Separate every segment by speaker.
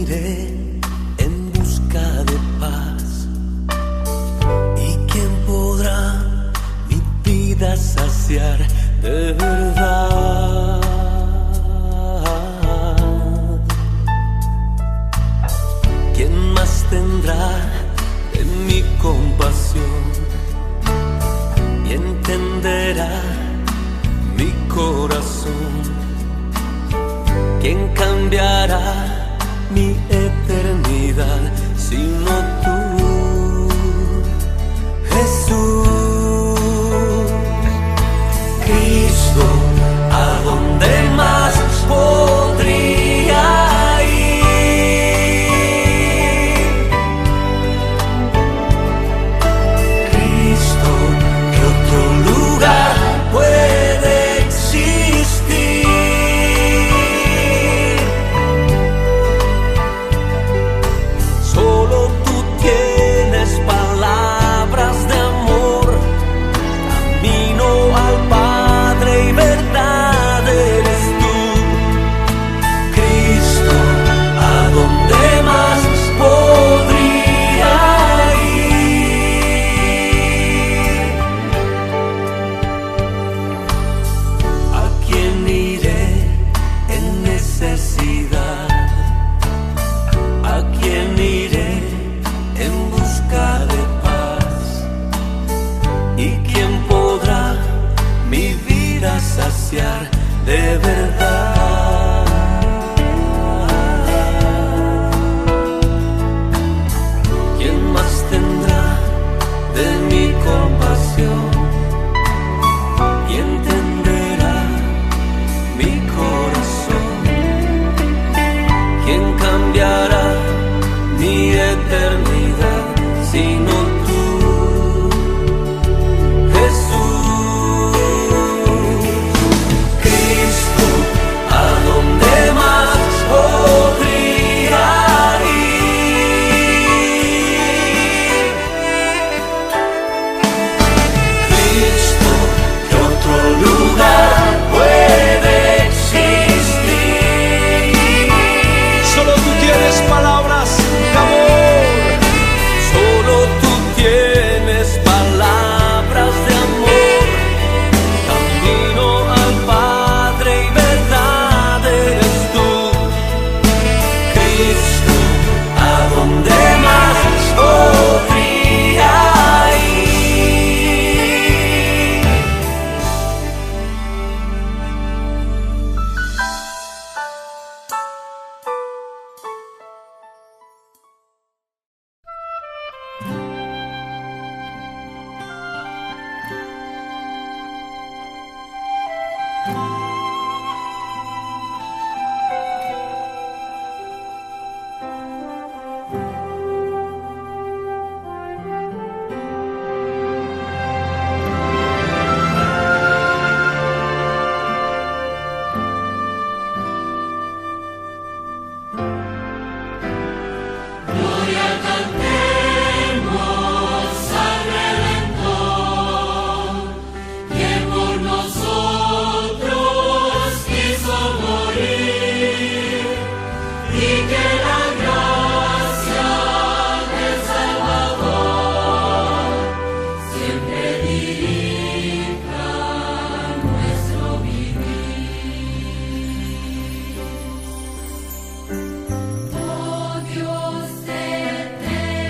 Speaker 1: iré en busca de paz? ¿Y quién podrá mi vida saciar de verdad? ¿Quién más tendrá de mi compasión y entenderá mi corazón? ¿Quién cambiará mi eternidad sino tú, Jesús? Cristo, ¿a dónde más podría ir? Cristo, ¿qué otro lugar puede existir? Solo tú tienes palabras de amor, camino al Padre y verdad eres tú. Cristo, ¿a dónde más podría ir? ¿A quién iré en necesidad? ¿A quién iré en busca de paz? ¿Y quién podrá mi vida saciar de verdad? ¿Quién más tendrá de mi compasión y entenderá mi corazón? ¿Quién cambiará mi eternidad sino tú, Jesús? Cristo, ¿a dónde más podría ir? Cristo, ¿qué otro lugar puede existir? Solo tú tienes palabras de amor. Solo tú tienes palabras de amor, camino al Padre y verdad eres tú. Cristo, ¿a dónde más podría ir?
Speaker 2: Oh Dios eterno.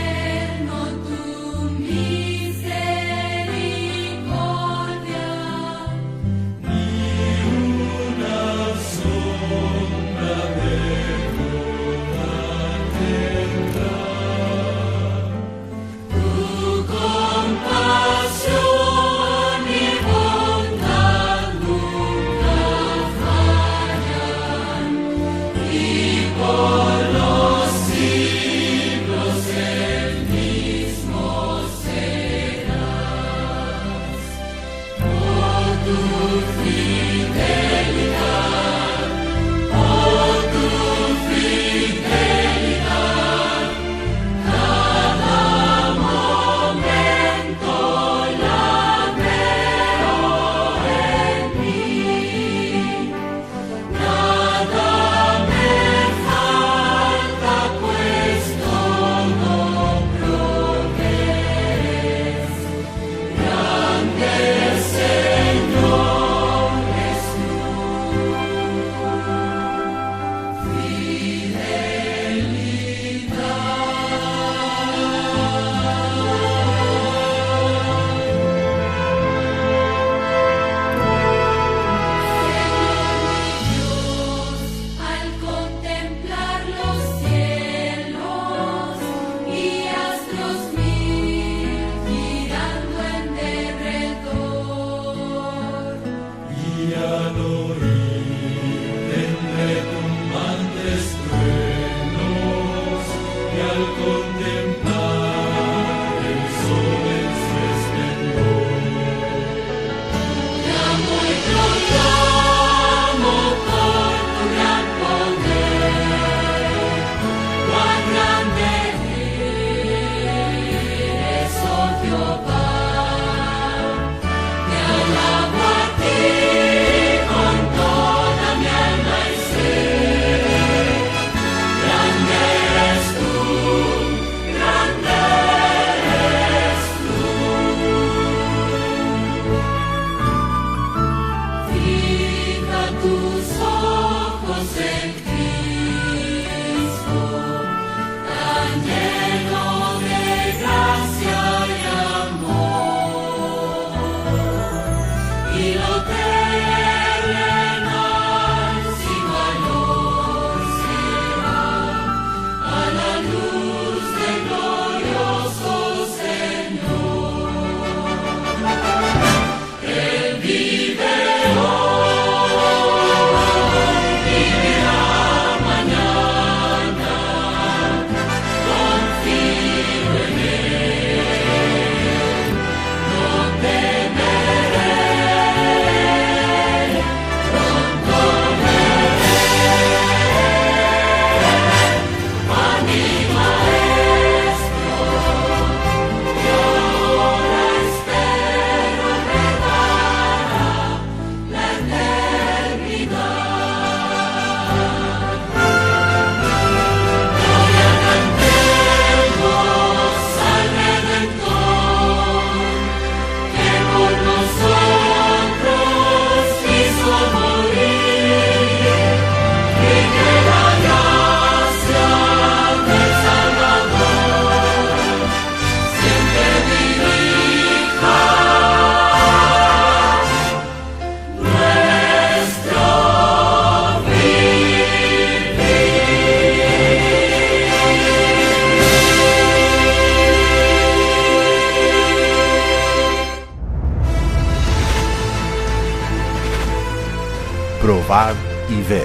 Speaker 2: Probad y ved.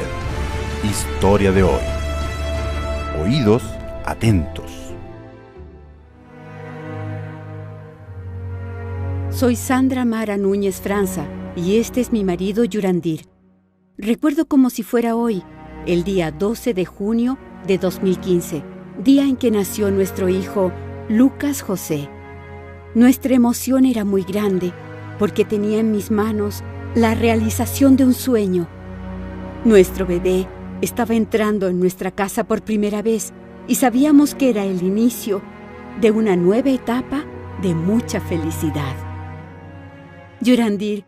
Speaker 2: Historia de hoy. Oídos atentos.
Speaker 3: Soy Sandra Mara Núñez Franza y este es mi marido Yurandir. Recuerdo como si fuera hoy, el día 12 de junio de 2015, día en que nació nuestro hijo Lucas José. Nuestra emoción era muy grande porque tenía en mis manos la realización de un sueño. Nuestro bebé estaba entrando en nuestra casa por primera vez y sabíamos que era el inicio de una nueva etapa de mucha felicidad. Yurandir,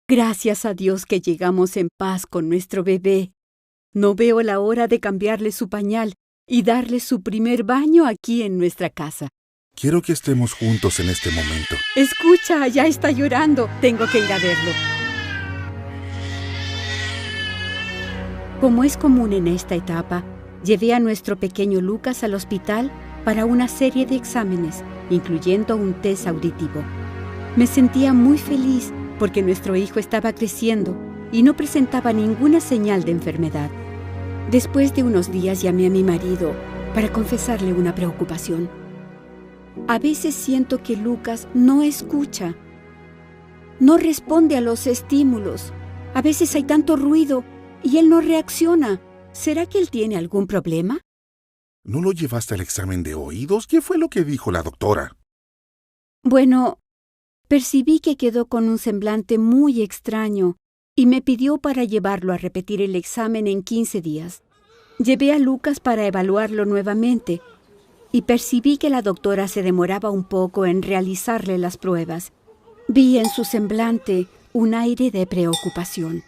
Speaker 3: gracias a Dios que llegamos en paz con nuestro bebé. No veo la hora de cambiarle su pañal y darle su primer baño aquí en nuestra casa.
Speaker 4: Quiero que estemos juntos en este momento.
Speaker 3: Escucha, ya está llorando. Tengo que ir a verlo. Como es común en esta etapa, llevé a nuestro pequeño Lucas al hospital para una serie de exámenes, incluyendo un test auditivo. Me sentía muy feliz porque nuestro hijo estaba creciendo y no presentaba ninguna señal de enfermedad. Después de unos días llamé a mi marido para confesarle una preocupación. A veces siento que Lucas no escucha, no responde a los estímulos. A veces hay tanto ruido y él no reacciona. ¿Será que él tiene algún problema?
Speaker 4: ¿No lo llevaste al examen de oídos? ¿Qué fue lo que dijo la doctora?
Speaker 3: Bueno, percibí que quedó con un semblante muy extraño y me pidió para llevarlo a repetir el examen en 15 días. Llevé a Lucas para evaluarlo nuevamente y percibí que la doctora se demoraba un poco en realizarle las pruebas. Vi en su semblante un aire de preocupación.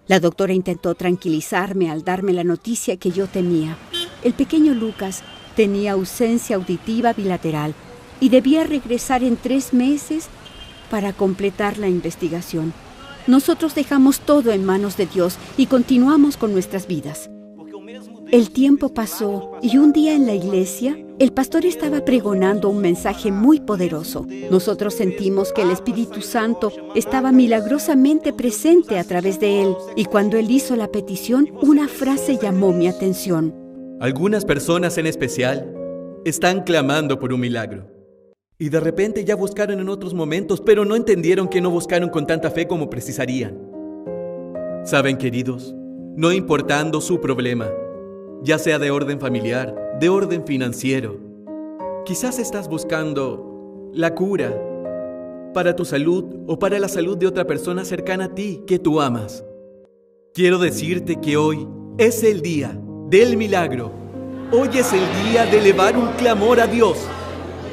Speaker 3: La doctora intentó tranquilizarme al darme la noticia que yo temía. El pequeño Lucas tenía ausencia auditiva bilateral y debía regresar en 3 meses para completar la investigación. Nosotros dejamos todo en manos de Dios y continuamos con nuestras vidas. El tiempo pasó y un día en la iglesia, el pastor estaba pregonando un mensaje muy poderoso. Nosotros sentimos que el Espíritu Santo estaba milagrosamente presente a través de él, y cuando él hizo la petición, una frase llamó mi atención.
Speaker 5: Algunas personas en especial están clamando por un milagro. Y de repente ya buscaron en otros momentos, pero no entendieron que no buscaron con tanta fe como precisarían. Saben, queridos, no importando su problema, ya sea de orden familiar, de orden financiero, quizás estás buscando la cura para tu salud o para la salud de otra persona cercana a ti que tú amas. Quiero decirte que hoy es el día del milagro. Hoy es el día de elevar un clamor a Dios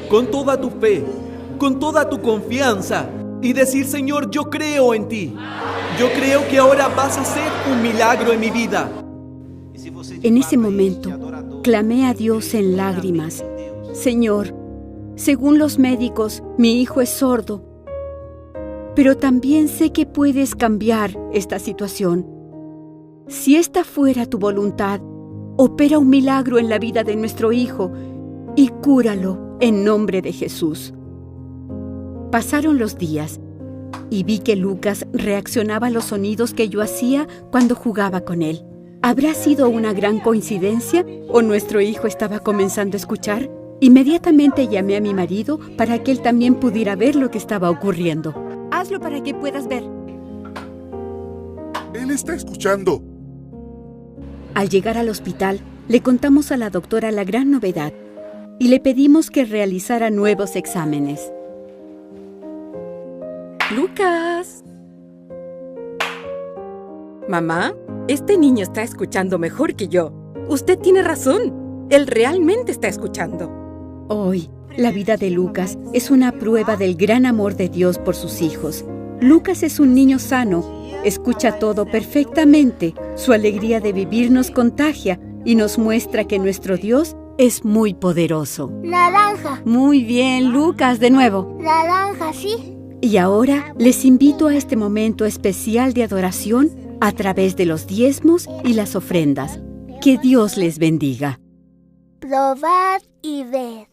Speaker 5: con toda tu fe, con toda tu confianza y decir: Señor, yo creo en ti. Yo creo que ahora vas a hacer un milagro en mi vida.
Speaker 3: En ese momento, clamé a Dios en lágrimas: Señor, según los médicos, mi hijo es sordo, pero también sé que puedes cambiar esta situación. Si esta fuera tu voluntad, opera un milagro en la vida de nuestro hijo y cúralo en nombre de Jesús. Pasaron los días y vi que Lucas reaccionaba a los sonidos que yo hacía cuando jugaba con él. ¿Habrá sido una gran coincidencia o nuestro hijo estaba comenzando a escuchar? Inmediatamente llamé a mi marido para que él también pudiera ver lo que estaba ocurriendo. Hazlo para que puedas ver.
Speaker 4: Él está escuchando.
Speaker 3: Al llegar al hospital, le contamos a la doctora la gran novedad y le pedimos que realizara nuevos exámenes.
Speaker 6: ¡Lucas! Mamá, este niño está escuchando mejor que yo. Usted tiene razón. Él realmente está escuchando.
Speaker 3: Hoy, la vida de Lucas es una prueba del gran amor de Dios por sus hijos. Lucas es un niño sano, escucha todo perfectamente, su alegría de vivir nos contagia y nos muestra que nuestro Dios es muy poderoso.
Speaker 7: Naranja.
Speaker 3: Muy bien, Lucas, de nuevo.
Speaker 7: Naranja, sí.
Speaker 3: Y ahora les invito a este momento especial de adoración a través de los diezmos y las ofrendas. Que Dios les bendiga.
Speaker 7: Probad y ved.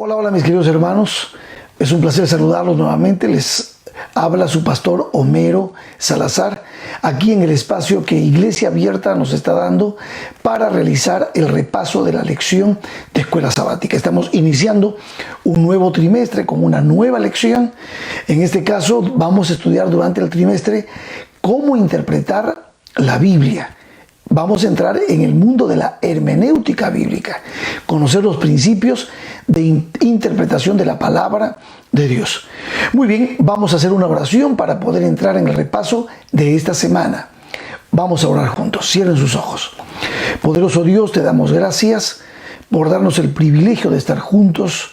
Speaker 8: Hola, hola mis queridos hermanos, es un placer saludarlos nuevamente. Les habla su pastor Homero Salazar, aquí en el espacio que Iglesia Abierta nos está dando para realizar el repaso de la lección de Escuela Sabática. Estamos iniciando un nuevo trimestre con una nueva lección. En este caso vamos a estudiar durante el trimestre cómo interpretar la Biblia. Vamos a entrar en el mundo de la hermenéutica bíblica, conocer los principios de interpretación de la palabra de Dios. Muy bien, vamos a hacer una oración para poder entrar en el repaso de esta semana. Vamos a orar juntos. Cierren sus ojos. Poderoso Dios, te damos gracias por darnos el privilegio de estar juntos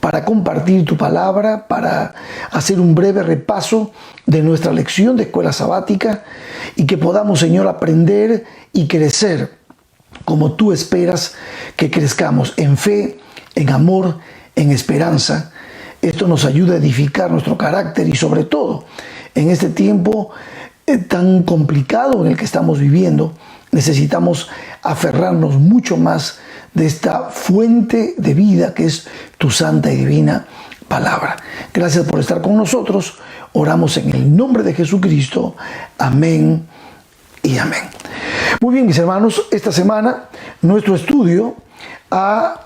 Speaker 8: para compartir tu palabra, para hacer un breve repaso de nuestra lección de Escuela Sabática y que podamos, Señor, aprender y crecer como tú esperas que crezcamos, en fe, en amor, en esperanza. Esto nos ayuda a edificar nuestro carácter y sobre todo en este tiempo tan complicado en el que estamos viviendo, necesitamos aferrarnos mucho más de esta fuente de vida que es tu santa y divina palabra. Gracias por estar con nosotros. Oramos en el nombre de Jesucristo. Amén y amén. Muy bien, mis hermanos, esta semana nuestro estudio ha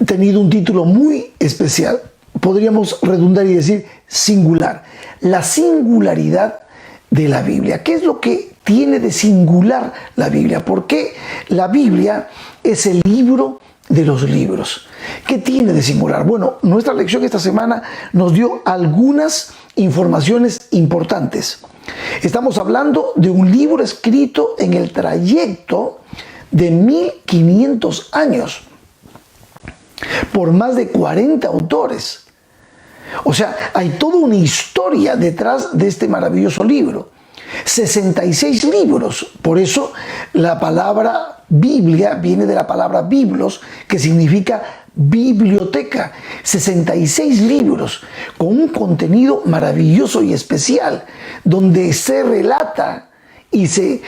Speaker 8: tenido un título muy especial. Podríamos redundar y decir singular. La singularidad de la Biblia. ¿Qué es lo que tiene de singular la Biblia? ¿Por qué la Biblia es el libro de los libros? ¿Qué tiene de singular? Bueno, nuestra lección esta semana nos dio algunas informaciones importantes. Estamos hablando de un libro escrito en el trayecto de 1500 años por más de 40 autores. O sea, hay toda una historia detrás de este maravilloso libro. 66 libros. Por eso la palabra Biblia viene de la palabra biblos, que significa biblioteca. 66 libros con un contenido maravilloso y especial, donde se relata y se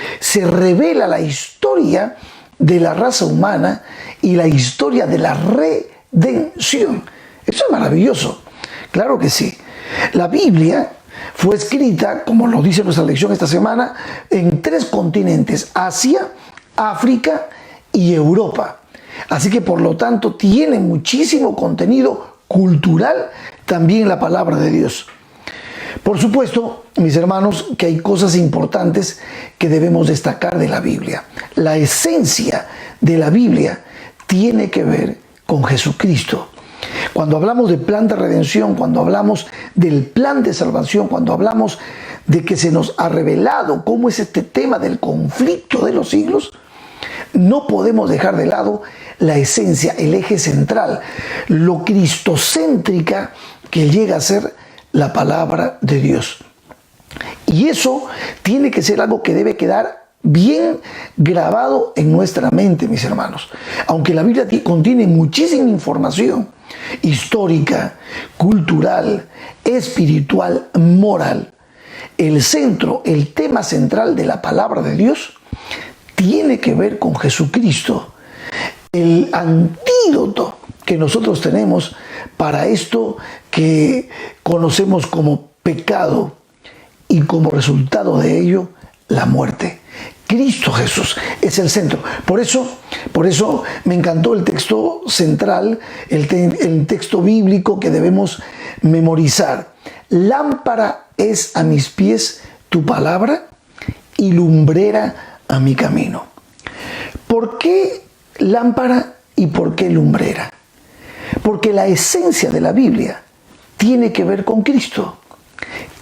Speaker 8: revela la historia de la raza humana y la historia de la redención. Eso es maravilloso. Claro que sí. La Biblia fue escrita, como lo dice nuestra lección esta semana, en 3 continentes: Asia, África y Europa. Así que por lo tanto tiene muchísimo contenido cultural también la palabra de Dios. Por supuesto, mis hermanos, que hay cosas importantes que debemos destacar de la Biblia. La esencia de la Biblia tiene que ver con Jesucristo. Cuando hablamos de plan de redención, cuando hablamos del plan de salvación, cuando hablamos de que se nos ha revelado cómo es este tema del conflicto de los siglos, no podemos dejar de lado la esencia, el eje central, lo cristocéntrica que llega a ser la palabra de Dios. Y eso tiene que ser algo que debe quedar bien grabado en nuestra mente, mis hermanos. Aunque la Biblia contiene muchísima información histórica, cultural, espiritual, moral, el centro, el tema central de la palabra de Dios tiene que ver con Jesucristo, el antídoto que nosotros tenemos para esto que conocemos como pecado y como resultado de ello la muerte. Cristo Jesús es el centro. Por eso me encantó el texto central, el texto bíblico que debemos memorizar. Lámpara es a mis pies tu palabra y lumbrera a mi camino. ¿Por qué lámpara y por qué lumbrera? Porque la esencia de la Biblia tiene que ver con Cristo.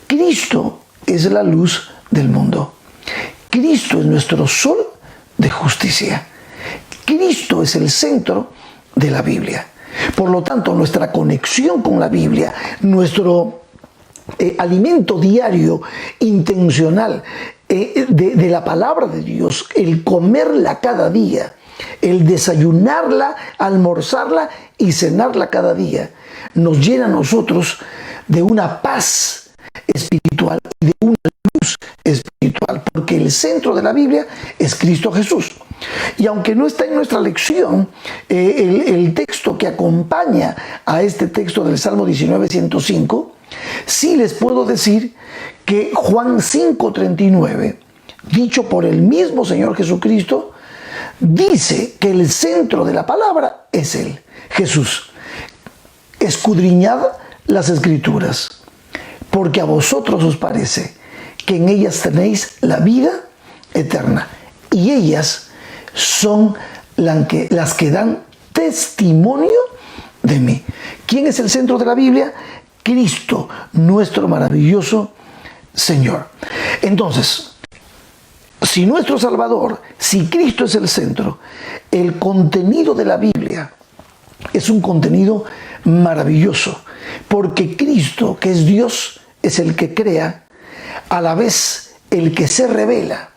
Speaker 8: Cristo es la luz del mundo. Cristo es nuestro sol de justicia. Cristo es el centro de la Biblia. Por lo tanto, nuestra conexión con la Biblia, nuestro alimento diario, intencional, de la palabra de Dios, el comerla cada día, el desayunarla, almorzarla y cenarla cada día, nos llena a nosotros de una paz espiritual y de una luz espiritual, porque el centro de la Biblia es Cristo Jesús. Y aunque no está en nuestra lección, el texto que acompaña a este texto del Salmo 19:105, sí les puedo decir que Juan 5:39, dicho por el mismo Señor Jesucristo, dice que el centro de la palabra es Él, Jesús. Escudriñad las Escrituras, porque a vosotros os parece que en ellas tenéis la vida eterna, y ellas son las que dan testimonio de mí. ¿Quién es el centro de la Biblia? Cristo, nuestro maravilloso Señor. Entonces, si nuestro Salvador, si Cristo es el centro, el contenido de la Biblia es un contenido maravilloso, porque Cristo, que es Dios, es el que crea, a la vez el que se revela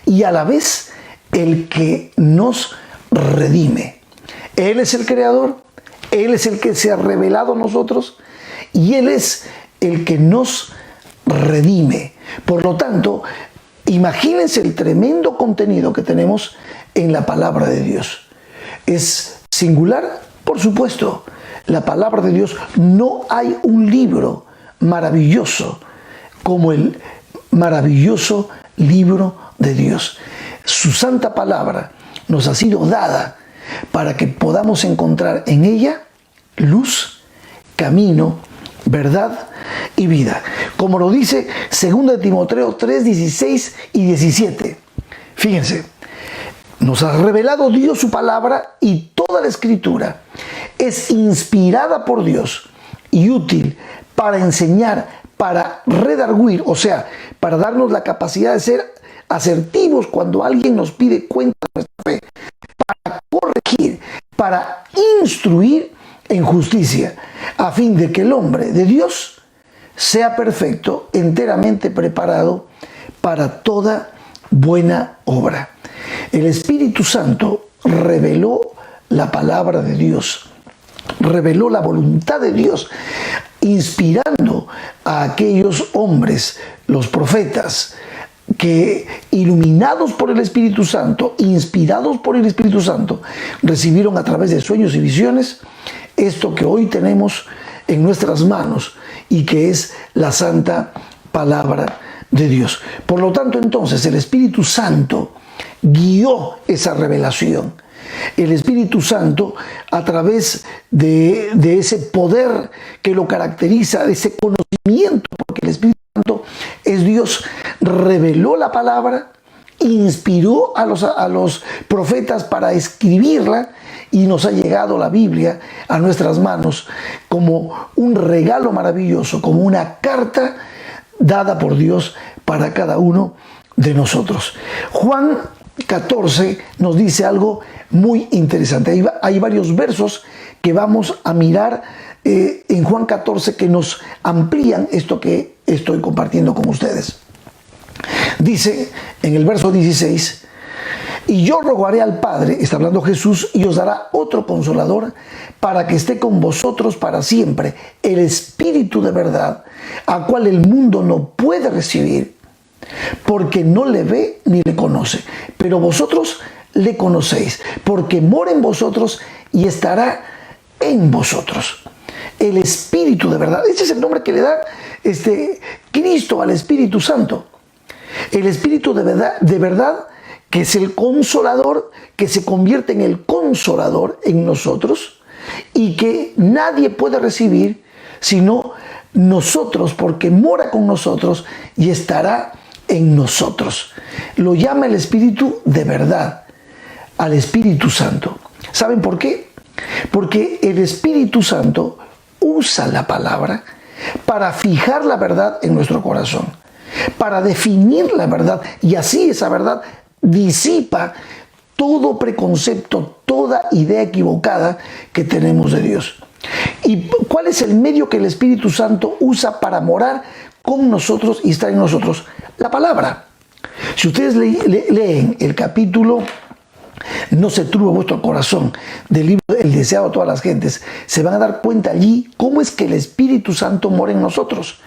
Speaker 8: y a la vez el que nos redime. Él es el creador, Él es el que se ha revelado a nosotros y Él es el que nos redime. Por lo tanto, imagínense el tremendo contenido que tenemos en la palabra de Dios. ¿Es singular? Por supuesto. La palabra de Dios, no hay un libro maravilloso como el maravilloso libro de Dios. Su santa palabra nos ha sido dada para que podamos encontrar en ella luz, camino, verdad y vida. Como lo dice 2 Timoteo 3:16 y 17. Fíjense, nos ha revelado Dios su palabra y toda la Escritura es inspirada por Dios y útil para enseñar, para redarguir, o sea, para darnos la capacidad de ser asertivos cuando alguien nos pide cuenta de nuestra fe, para corregir, para instruir en justicia, a fin de que el hombre de Dios sea perfecto, enteramente preparado para toda buena obra. El Espíritu Santo reveló la palabra de Dios, reveló la voluntad de Dios, inspirando a aquellos hombres, los profetas, que iluminados por el Espíritu Santo, inspirados por el Espíritu Santo, recibieron a través de sueños y visiones esto que hoy tenemos en nuestras manos y que es la santa palabra de Dios. Por lo tanto, entonces, el Espíritu Santo guió esa revelación. El Espíritu Santo, a través de ese poder que lo caracteriza, de ese conocimiento, porque el Espíritu Santo es Dios, reveló la palabra, inspiró a los profetas para escribirla y nos ha llegado la Biblia a nuestras manos como un regalo maravilloso, como una carta dada por Dios para cada uno de nosotros. Juan 14 nos dice algo muy interesante. Hay varios versos que vamos a mirar en Juan 14 que nos amplían esto que estoy compartiendo con ustedes. Dice en el verso 16: y yo rogaré al Padre, está hablando Jesús, y os dará otro consolador para que esté con vosotros para siempre, el Espíritu de verdad, a cual el mundo no puede recibir, porque no le ve ni le conoce. Pero vosotros le conocéis, porque mora en vosotros y estará en vosotros. El Espíritu de verdad. Ese es el nombre que le da Cristo al Espíritu Santo. El Espíritu de verdad, que es el consolador, que se convierte en el consolador en nosotros y que nadie puede recibir sino nosotros, porque mora con nosotros y estará en nosotros. Lo llama el Espíritu de verdad, al Espíritu Santo. ¿Saben por qué? Porque el Espíritu Santo usa la palabra para fijar la verdad en nuestro corazón, para definir la verdad, y así esa verdad disipa todo preconcepto, toda idea equivocada que tenemos de Dios. ¿Y cuál es el medio que el Espíritu Santo usa para morar con nosotros y estar en nosotros? La palabra. Si ustedes leen el capítulo No se turbe vuestro corazón del libro El deseado de todas las gentes, se van a dar cuenta allí cómo es que el Espíritu Santo mora en nosotros.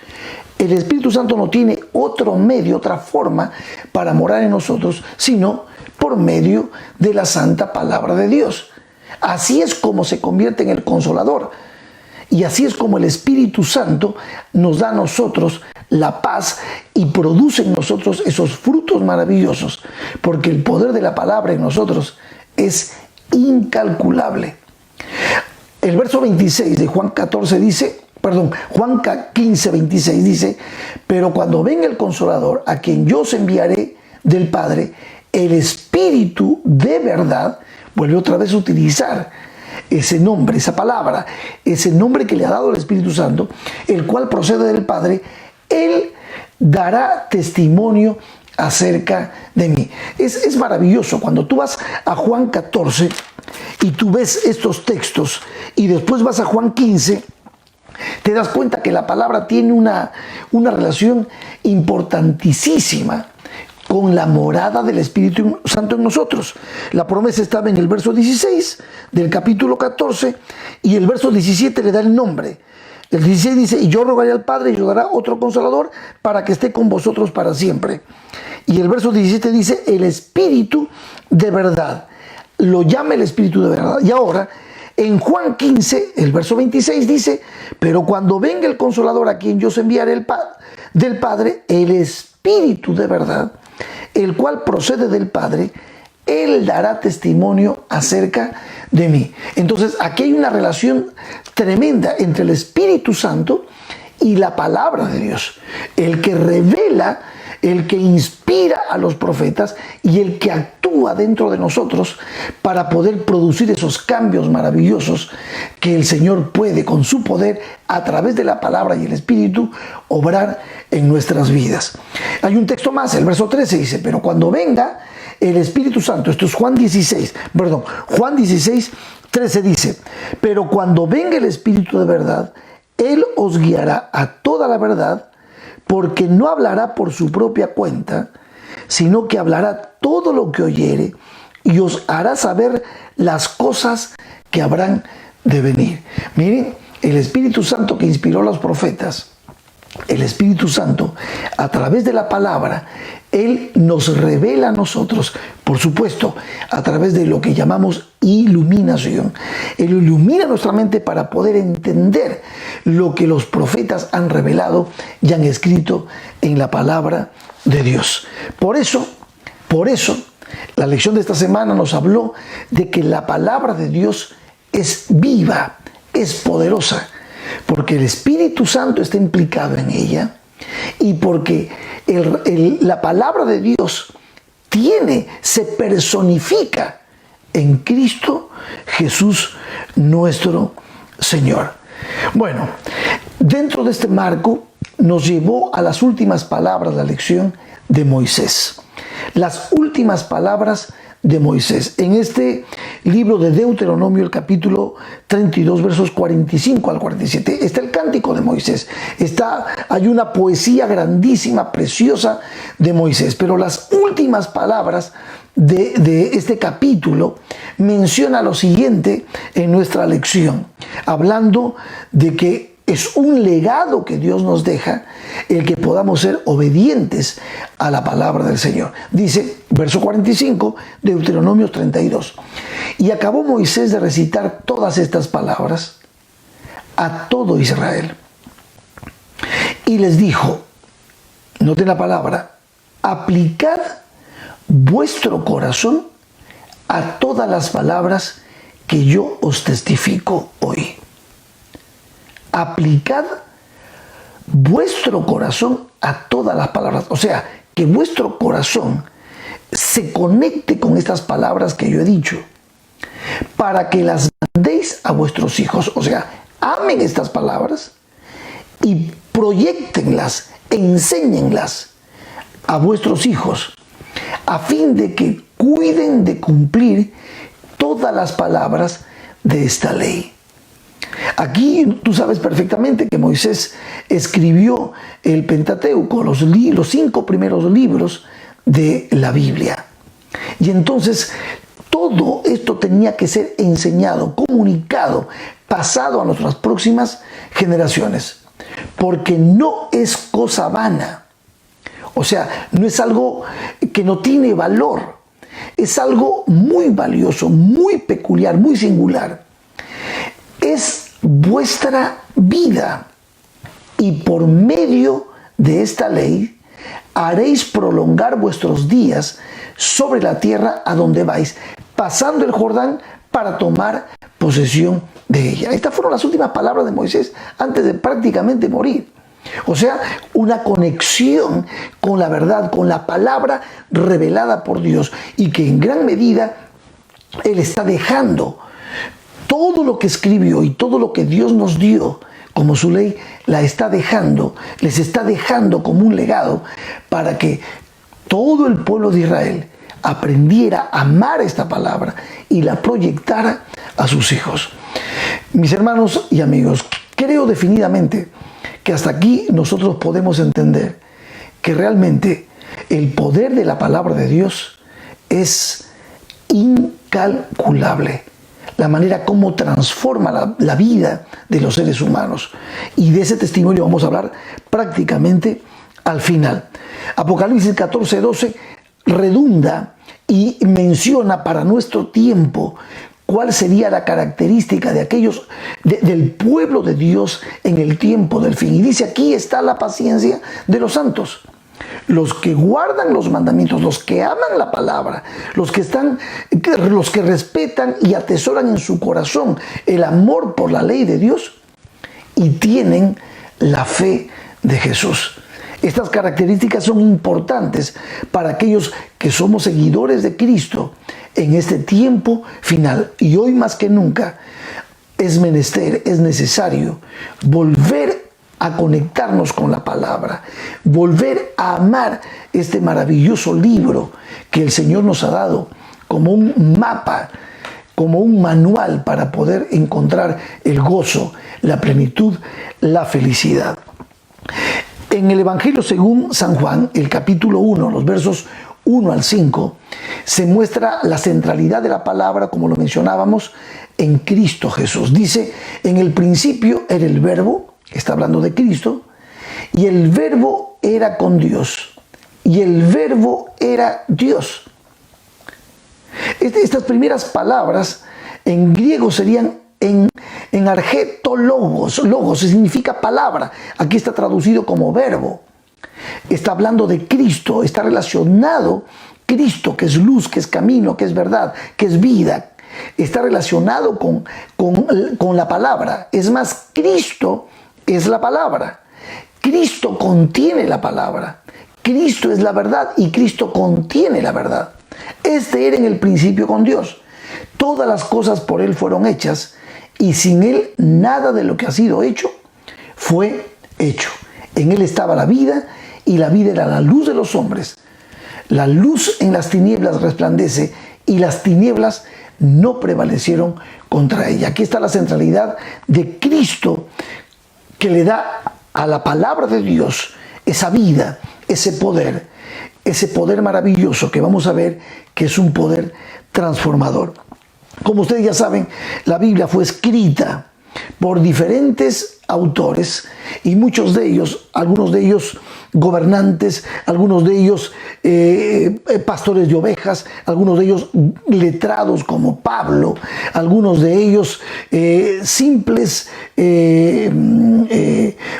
Speaker 8: El Espíritu Santo no tiene otro medio, otra forma para morar en nosotros, sino por medio de la santa palabra de Dios. Así es como se convierte en el Consolador. Y así es como el Espíritu Santo nos da a nosotros la paz y produce en nosotros esos frutos maravillosos, porque el poder de la palabra en nosotros es incalculable. El verso 26 de Juan 15, 26 dice: pero cuando venga el Consolador, a quien yo os enviaré del Padre, el Espíritu de verdad, vuelve otra vez a utilizar ese nombre, esa palabra, ese nombre que le ha dado el Espíritu Santo, el cual procede del Padre, Él dará testimonio acerca de mí. Es maravilloso cuando tú vas a Juan 14 y tú ves estos textos y después vas a Juan 15, te das cuenta que la palabra tiene una relación importantísima con la morada del Espíritu Santo en nosotros. La promesa estaba en el verso 16 del capítulo 14 y el verso 17 le da el nombre. El 16 dice: y yo rogaré al Padre y yo dará otro Consolador para que esté con vosotros para siempre. Y el verso 17 dice: el Espíritu de verdad. Lo llama el Espíritu de verdad. Y ahora, en Juan 15, el verso 26 dice: pero cuando venga el Consolador, a quien yo os enviaré del Padre, el Espíritu de verdad, el cual procede del Padre, Él dará testimonio acerca de mí. Entonces, aquí hay una relación tremenda entre el Espíritu Santo y la palabra de Dios. El que revela, el que inspira a los profetas y el que actúa dentro de nosotros para poder producir esos cambios maravillosos que el Señor puede, con su poder, a través de la palabra y el Espíritu, obrar en nuestras vidas. Hay un texto más, el verso 13 dice: pero cuando venga el Espíritu Santo, esto es Juan 16, 13 dice: pero cuando venga el Espíritu de verdad, Él os guiará a toda la verdad, porque no hablará por su propia cuenta, sino que hablará todo lo que oyere y os hará saber las cosas que habrán de venir. Miren, el Espíritu Santo que inspiró a los profetas, el Espíritu Santo, a través de la palabra, Él nos revela a nosotros, por supuesto, a través de lo que llamamos iluminación. Él ilumina nuestra mente para poder entender lo que los profetas han revelado y han escrito en la palabra de Dios. Por eso, la lección de esta semana nos habló de que la palabra de Dios es viva, es poderosa, porque el Espíritu Santo está implicado en ella y porque la palabra de Dios se personifica en Cristo Jesús nuestro Señor. Bueno, dentro de este marco nos llevó a las últimas palabras la lección de Moisés. Las últimas palabras de Moisés. En este libro de Deuteronomio, el capítulo 32, versos 45 al 47, está el cántico de Moisés. Hay una poesía grandísima, preciosa de Moisés. Pero las últimas palabras de este capítulo menciona lo siguiente en nuestra lección, hablando de que es un legado que Dios nos deja el que podamos ser obedientes a la palabra del Señor. Dice, verso 45, Deuteronomio 32. Y acabó Moisés de recitar todas estas palabras a todo Israel. Y les dijo, noten la palabra, aplicad vuestro corazón a todas las palabras que yo os testifico hoy. Aplicad vuestro corazón a todas las palabras. O sea, que vuestro corazón se conecte con estas palabras que yo he dicho, para que las mandéis a vuestros hijos. O sea, amen estas palabras y proyéctenlas, enséñenlas a vuestros hijos, a fin de que cuiden de cumplir todas las palabras de esta ley. Aquí tú sabes perfectamente que Moisés escribió el Pentateuco, los 5 primeros libros de la Biblia. Y entonces todo esto tenía que ser enseñado, comunicado, pasado a nuestras próximas generaciones. Porque no es cosa vana. O sea, no es algo que no tiene valor. es algo muy valioso, muy peculiar, muy singular. Es vuestra vida. Y por medio de esta ley haréis prolongar vuestros días sobre la tierra a donde vais, pasando el Jordán para tomar posesión de ella. Estas fueron las últimas palabras de Moisés antes de prácticamente morir. O sea, una conexión con la verdad, con la palabra revelada por Dios, y que en gran medida Él está dejando todo lo que escribió y todo lo que Dios nos dio como su ley, la está dejando, les está dejando como un legado para que todo el pueblo de Israel aprendiera a amar esta palabra y la proyectara a sus hijos. Mis hermanos y amigos, creo definidamente que hasta aquí nosotros podemos entender que realmente el poder de la palabra de Dios es incalculable. La manera como transforma la vida de los seres humanos. Y de ese testimonio vamos a hablar prácticamente al final. Apocalipsis 14:12 redunda y menciona para nuestro tiempo cuál sería la característica de aquellos, del pueblo de Dios en el tiempo del fin. Y dice: aquí está la paciencia de los santos. Los que guardan los mandamientos, los que aman la palabra, los que respetan y atesoran en su corazón el amor por la ley de Dios y tienen la fe de Jesús. Estas características son importantes para aquellos que somos seguidores de Cristo en este tiempo final. Y hoy más que nunca es menester, es necesario volver a conectarnos con la palabra, volver a amar este maravilloso libro que el Señor nos ha dado como un mapa, como un manual para poder encontrar el gozo, la plenitud, la felicidad. En el Evangelio según San Juan, el capítulo 1, los versos 1 al 5, se muestra la centralidad de la palabra, como lo mencionábamos, en Cristo Jesús. Dice: en el principio era el Verbo, está hablando de Cristo, y el Verbo era con Dios, y el Verbo era Dios. Estas primeras palabras en griego serían en argeto logos. Logos significa palabra. Aquí está traducido como verbo. Está hablando de Cristo, está relacionado Cristo, que es luz, que es camino, que es verdad, que es vida. Está relacionado con la palabra. Es más, Cristo es la palabra. Cristo contiene la palabra. Cristo es la verdad y Cristo contiene la verdad. Este era en el principio con Dios. Todas las cosas por Él fueron hechas y sin Él nada de lo que ha sido hecho fue hecho. En Él estaba la vida y la vida era la luz de los hombres. La luz en las tinieblas resplandece y las tinieblas no prevalecieron contra ella. Aquí está la centralidad de Cristo, que le da a la palabra de Dios esa vida, ese poder maravilloso que vamos a ver que es un poder transformador. Como ustedes ya saben, la Biblia fue escrita por diferentes autores y muchos de ellos, algunos de ellos gobernantes, algunos de ellos pastores de ovejas, algunos de ellos letrados como Pablo, algunos de ellos simples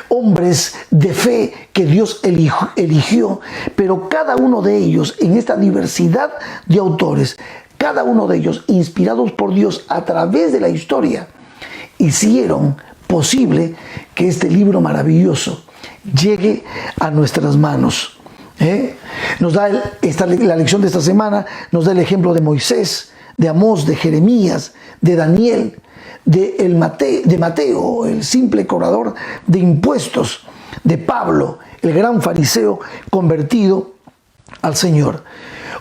Speaker 8: hombres de fe que Dios eligió, pero cada uno de ellos en esta diversidad de autores, cada uno de ellos inspirados por Dios a través de la historia, hicieron posible que este libro maravilloso llegue a nuestras manos. Nos da la lección de esta semana, nos da el ejemplo de Moisés, de Amós, de Jeremías, de Daniel, de Mateo, el simple cobrador de impuestos, de Pablo, el gran fariseo convertido al Señor.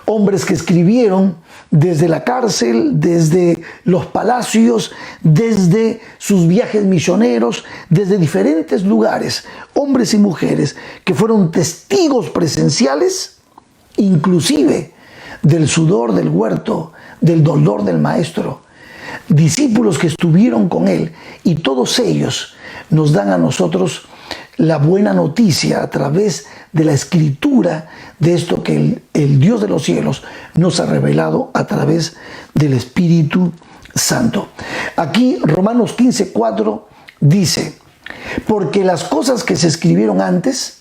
Speaker 8: Hombres que escribieron desde la cárcel, desde los palacios, desde sus viajes misioneros, desde diferentes lugares, hombres y mujeres que fueron testigos presenciales, inclusive del sudor del huerto, del dolor del maestro, discípulos que estuvieron con él, y todos ellos nos dan a nosotros la buena noticia a través de la escritura de esto que el Dios de los cielos nos ha revelado a través del Espíritu Santo. Aquí Romanos 15:4 dice: porque las cosas que se escribieron antes,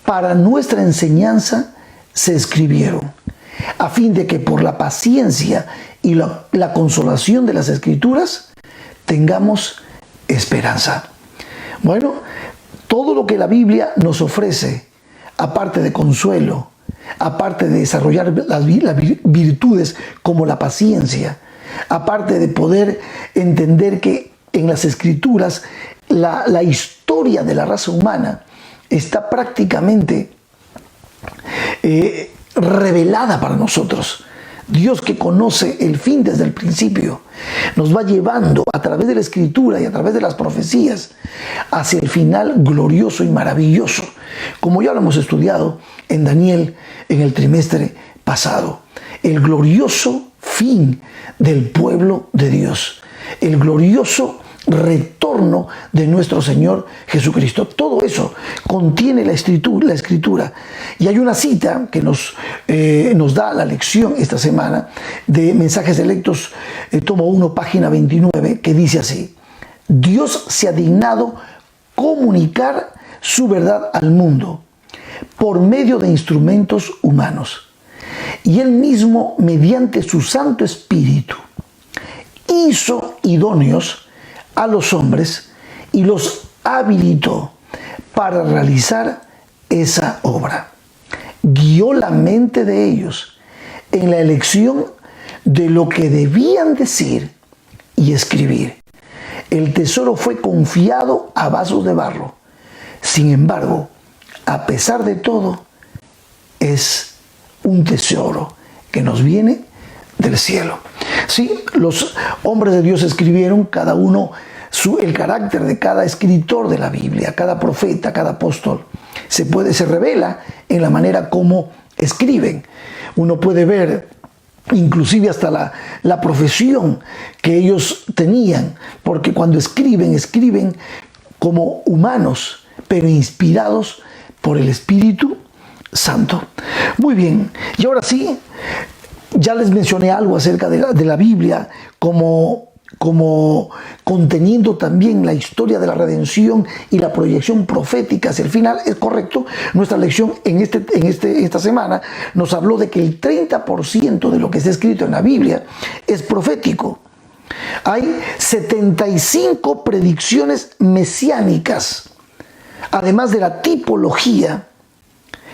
Speaker 8: para nuestra enseñanza se escribieron, a fin de que por la paciencia y la consolación de las Escrituras tengamos esperanza. Bueno, todo lo que la Biblia nos ofrece, aparte de consuelo, aparte de desarrollar las virtudes como la paciencia, aparte de poder entender que en las Escrituras la historia de la raza humana está prácticamente revelada para nosotros. Dios, que conoce el fin desde el principio, nos va llevando a través de la Escritura y a través de las profecías hacia el final glorioso y maravilloso, como ya lo hemos estudiado en Daniel en el trimestre pasado. El glorioso fin del pueblo de Dios, el glorioso retorno de nuestro Señor Jesucristo. Todo eso contiene la escritura. Y hay una cita que nos da la lección esta semana de Mensajes Selectos, tomo 1, página 29, que dice así: Dios se ha dignado comunicar su verdad al mundo por medio de instrumentos humanos, y Él mismo, mediante su Santo Espíritu, hizo idóneos a los hombres y los habilitó para realizar esa obra. Guió la mente de ellos en la elección de lo que debían decir y escribir. El tesoro fue confiado a vasos de barro. Sin embargo, a pesar de todo, es un tesoro que nos viene del cielo. Sí, los hombres de Dios escribieron, cada uno el carácter de cada escritor de la Biblia, cada profeta, cada apóstol, se revela en la manera como escriben. Uno puede ver inclusive hasta la profesión que ellos tenían, porque cuando escriben como humanos, pero inspirados por el Espíritu Santo. Muy bien, y ahora sí, ya les mencioné algo acerca de la Biblia como conteniendo también la historia de la redención y la proyección profética hacia el final. Es correcto. Nuestra lección esta semana nos habló de que el 30% de lo que está escrito en la Biblia es profético. Hay 75 predicciones mesiánicas, además de la tipología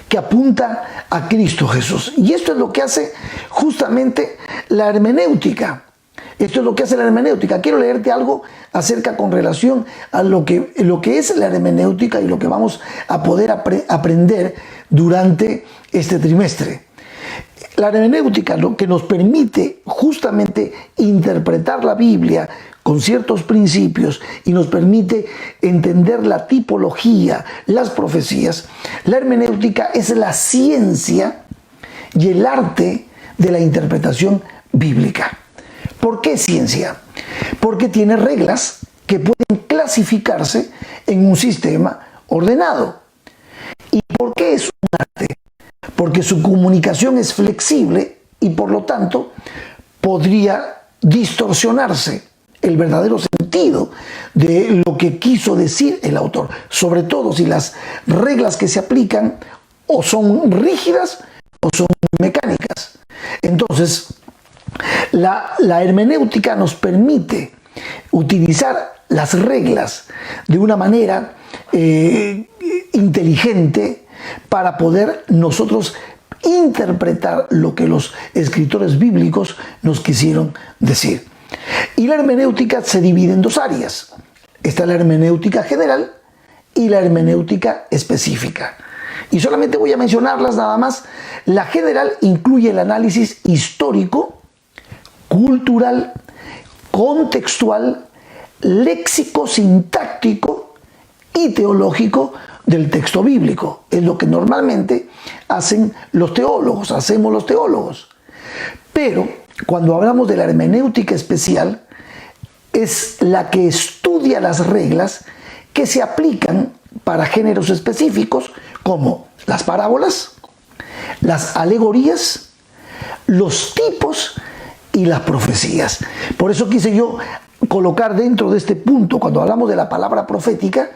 Speaker 8: que apunta a Cristo Jesús. Y esto es lo que hace justamente la hermenéutica. Esto es lo que hace la hermenéutica. Quiero leerte algo con relación a lo que es la hermenéutica y lo que vamos a poder aprender durante este trimestre. La hermenéutica, lo que nos permite justamente interpretar la Biblia con ciertos principios y nos permite entender la tipología, las profecías. La hermenéutica es la ciencia y el arte de la interpretación bíblica. ¿Por qué ciencia? Porque tiene reglas que pueden clasificarse en un sistema ordenado. ¿Y por qué es un arte? Porque su comunicación es flexible y por lo tanto podría distorsionarse el verdadero sentido de lo que quiso decir el autor, sobre todo si las reglas que se aplican o son rígidas o son mecánicas. Entonces, la hermenéutica nos permite utilizar las reglas de una manera inteligente para poder nosotros interpretar lo que los escritores bíblicos nos quisieron decir. Y la hermenéutica se divide en dos áreas. Está la hermenéutica general y la hermenéutica específica. Y solamente voy a mencionarlas nada más. La general incluye el análisis histórico, cultural, contextual, léxico-sintáctico y teológico del texto bíblico. Es lo que normalmente hacemos los teólogos. Pero cuando hablamos de la hermenéutica especial, es la que estudia las reglas que se aplican para géneros específicos como las parábolas, las alegorías, los tipos y las profecías. Por eso quise yo colocar dentro de este punto, cuando hablamos de la palabra profética,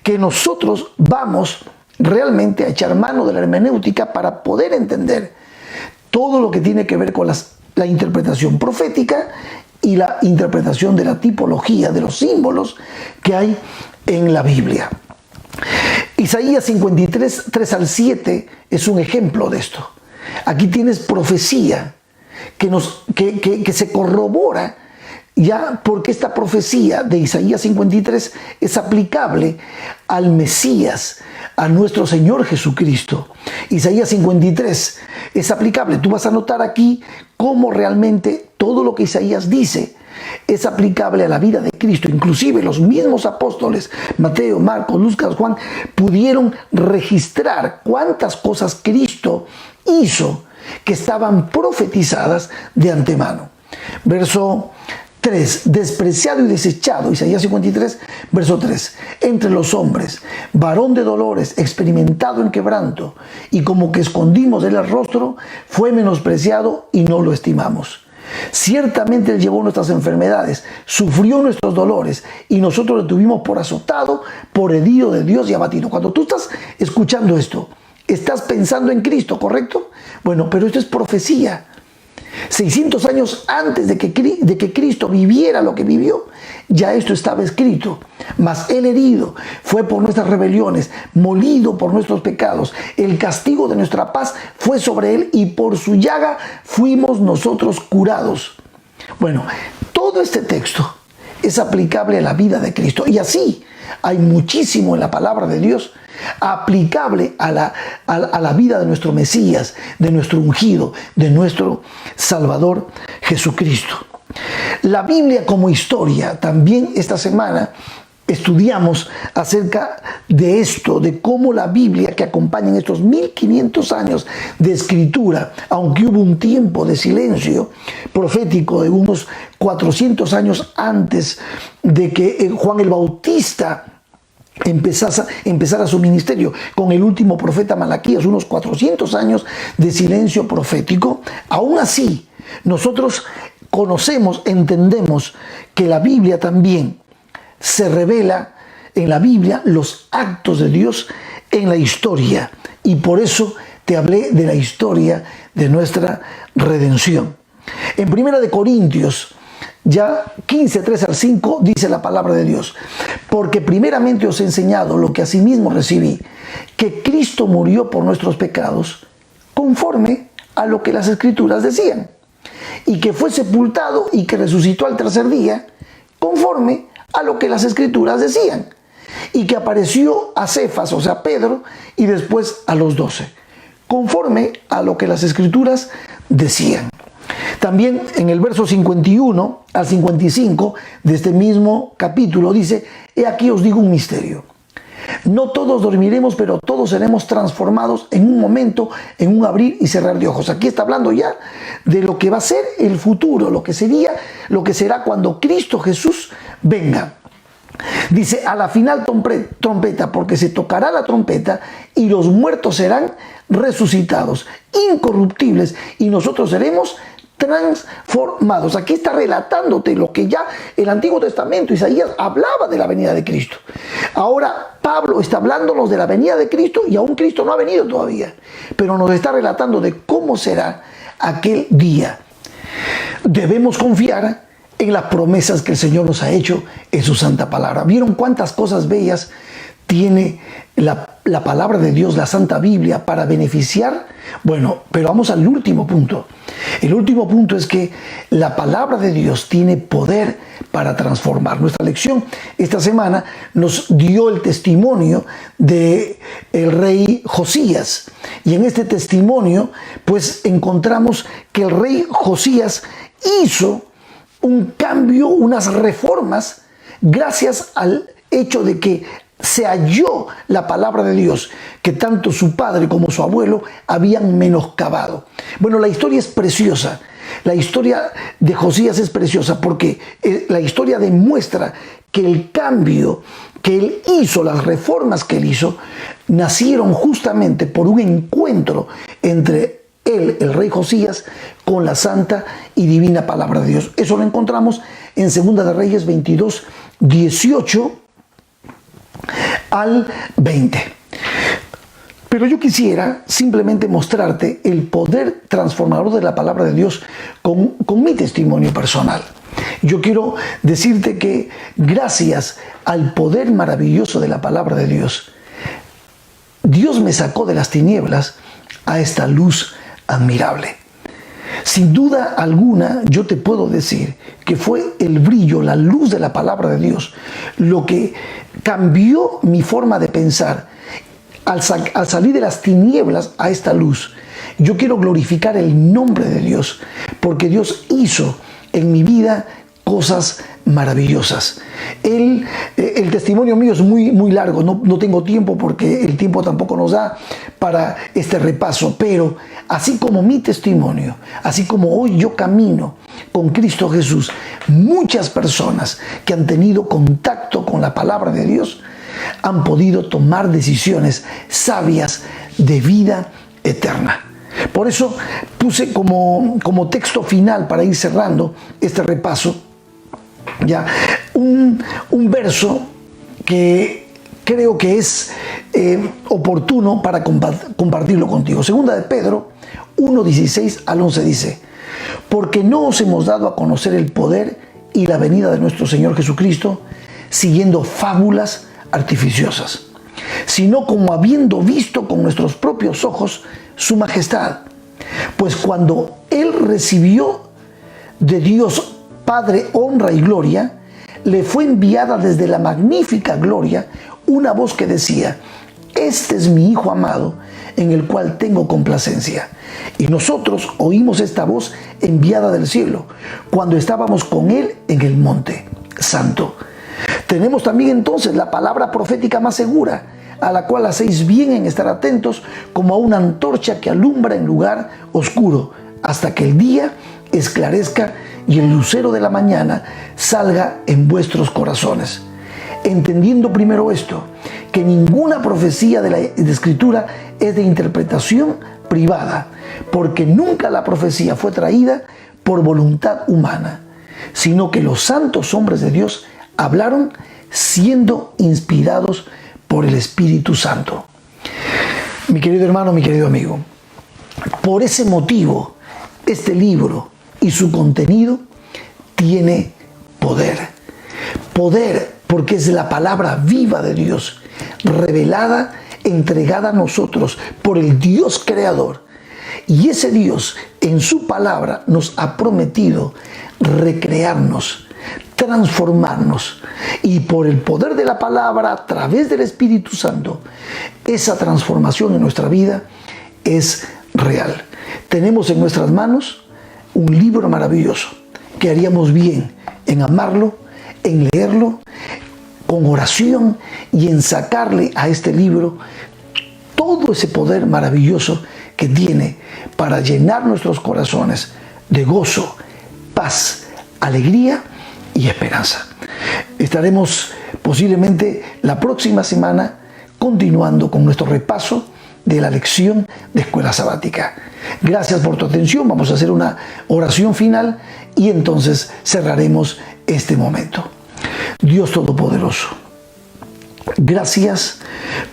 Speaker 8: que nosotros vamos realmente a echar mano de la hermenéutica para poder entender todo lo que tiene que ver con la interpretación profética y la interpretación de la tipología, de los símbolos que hay en la Biblia. Isaías 53, 3 al 7 es un ejemplo de esto. Aquí tienes profecía que se corrobora ya, porque esta profecía de Isaías 53 es aplicable al Mesías, a nuestro Señor Jesucristo. Isaías 53 es aplicable. Tú vas a notar aquí cómo realmente todo lo que Isaías dice es aplicable a la vida de Cristo. Inclusive los mismos apóstoles, Mateo, Marcos, Lucas, Juan, pudieron registrar cuántas cosas Cristo hizo que estaban profetizadas de antemano. Verso 3, despreciado y desechado, Isaías 53, verso 3, entre los hombres, varón de dolores, experimentado en quebranto, y como que escondimos de él el rostro, fue menospreciado y no lo estimamos. Ciertamente él llevó nuestras enfermedades, sufrió nuestros dolores, y nosotros le tuvimos por azotado, por herido de Dios y abatido. Cuando tú estás escuchando esto, estás pensando en Cristo, ¿correcto? Bueno, pero esto es profecía. 600 años antes de que Cristo viviera lo que vivió, ya esto estaba escrito. Mas él herido fue por nuestras rebeliones, molido por nuestros pecados. El castigo de nuestra paz fue sobre él, y por su llaga fuimos nosotros curados. Bueno, todo este texto es aplicable a la vida de Cristo. Y así hay muchísimo en la palabra de Dios aplicable a la vida de nuestro Mesías, de nuestro ungido, de nuestro Salvador Jesucristo. La Biblia como historia. También esta semana estudiamos acerca de esto, de cómo la Biblia, que acompaña en estos 1500 años de escritura, aunque hubo un tiempo de silencio profético de unos 400 años antes de que Juan el Bautista empezara su ministerio, con el último profeta Malaquías, unos 400 años de silencio profético, aún así nosotros conocemos, entendemos que la Biblia también se revela en la Biblia los actos de Dios en la historia, y por eso te hablé de la historia de nuestra redención. En 1 de Corintios ya 15, 3 al 5 dice la palabra de Dios: porque primeramente os he enseñado lo que asimismo recibí, que Cristo murió por nuestros pecados, conforme a lo que las Escrituras decían, y que fue sepultado y que resucitó al tercer día, conforme a lo que las Escrituras decían, y que apareció a Cefas, o sea, Pedro, y después a los 12, conforme a lo que las Escrituras decían. También en el verso 51 al 55 de este mismo capítulo dice: he aquí os digo un misterio. No todos dormiremos, pero todos seremos transformados en un momento, en un abrir y cerrar de ojos. Aquí está hablando ya de lo que va a ser el futuro, lo que será cuando Cristo Jesús venga. Dice: a la final trompeta, porque se tocará la trompeta y los muertos serán resucitados, incorruptibles, y nosotros seremos transformados. Aquí está relatándote lo que ya el Antiguo Testamento, Isaías, hablaba de la venida de Cristo. Ahora Pablo está hablándonos de la venida de Cristo, y aún Cristo no ha venido todavía, pero nos está relatando de cómo será aquel día. Debemos confiar en las promesas que el Señor nos ha hecho en su santa palabra. ¿Vieron cuántas cosas bellas tiene la palabra de Dios, la Santa Biblia, para beneficiar? Bueno, pero vamos al último punto. El último punto es que la palabra de Dios tiene poder para transformar. Nuestra lección esta semana nos dio el testimonio del rey Josías. Y en este testimonio, pues encontramos que el rey Josías hizo un cambio, unas reformas, gracias al hecho de que se halló la palabra de Dios, que tanto su padre como su abuelo habían menoscabado. Bueno, la historia es preciosa. La historia de Josías es preciosa porque la historia demuestra que el cambio que él hizo, las reformas que él hizo, nacieron justamente por un encuentro entre él, el rey Josías, con la santa y divina palabra de Dios. Eso lo encontramos en 2 de Reyes 22, 18 al 20. Pero yo quisiera simplemente mostrarte el poder transformador de la palabra de Dios con mi testimonio personal. Yo quiero decirte que gracias al poder maravilloso de la palabra de Dios, Dios me sacó de las tinieblas a esta luz admirable. Sin duda alguna, yo te puedo decir que fue el brillo, la luz de la palabra de Dios, lo que cambió mi forma de pensar. Al salir de las tinieblas a esta luz, yo quiero glorificar el nombre de Dios, porque Dios hizo en mi vida cosas maravillosas. El testimonio mío es muy largo, no tengo tiempo porque el tiempo tampoco nos da para este repaso, pero así como mi testimonio, así como hoy yo camino con Cristo Jesús, muchas personas que han tenido contacto con la palabra de Dios han podido tomar decisiones sabias de vida eterna. Por eso puse como texto final para ir cerrando este repaso ya un verso que creo que es oportuno para compartirlo contigo. Segunda de Pedro 1:16 al 11 dice: porque no os hemos dado a conocer el poder y la venida de nuestro Señor Jesucristo siguiendo fábulas artificiosas, sino como habiendo visto con nuestros propios ojos su majestad. Pues cuando Él recibió de Dios Padre honra y gloria, le fue enviada desde la magnífica gloria una voz que decía: este es mi Hijo amado, en el cual tengo complacencia. Y nosotros oímos esta voz enviada del cielo, cuando estábamos con Él en el monte santo. Tenemos también entonces la palabra profética más segura, a la cual hacéis bien en estar atentos como a una antorcha que alumbra en lugar oscuro, hasta que el día esclarezca y el lucero de la mañana salga en vuestros corazones. Entendiendo primero esto, que ninguna profecía de Escritura es de interpretación privada, porque nunca la profecía fue traída por voluntad humana, sino que los santos hombres de Dios hablaron siendo inspirados por el Espíritu Santo. Mi querido hermano, mi querido amigo, por ese motivo, este libro y su contenido tiene poder. Poder porque es la palabra viva de Dios, revelada, entregada a nosotros por el Dios creador. Y ese Dios en su palabra nos ha prometido recrearnos, transformarnos, y por el poder de la palabra a través del Espíritu Santo, esa transformación en nuestra vida es real. Tenemos en nuestras manos un libro maravilloso que haríamos bien en amarlo, en leerlo con oración y en sacarle a este libro todo ese poder maravilloso que tiene para llenar nuestros corazones de gozo, paz, alegría y esperanza. Estaremos posiblemente la próxima semana continuando con nuestro repaso de la lección de escuela sabática. Gracias por tu atención. Vamos a hacer una oración final y entonces cerraremos este momento. Dios Todopoderoso, gracias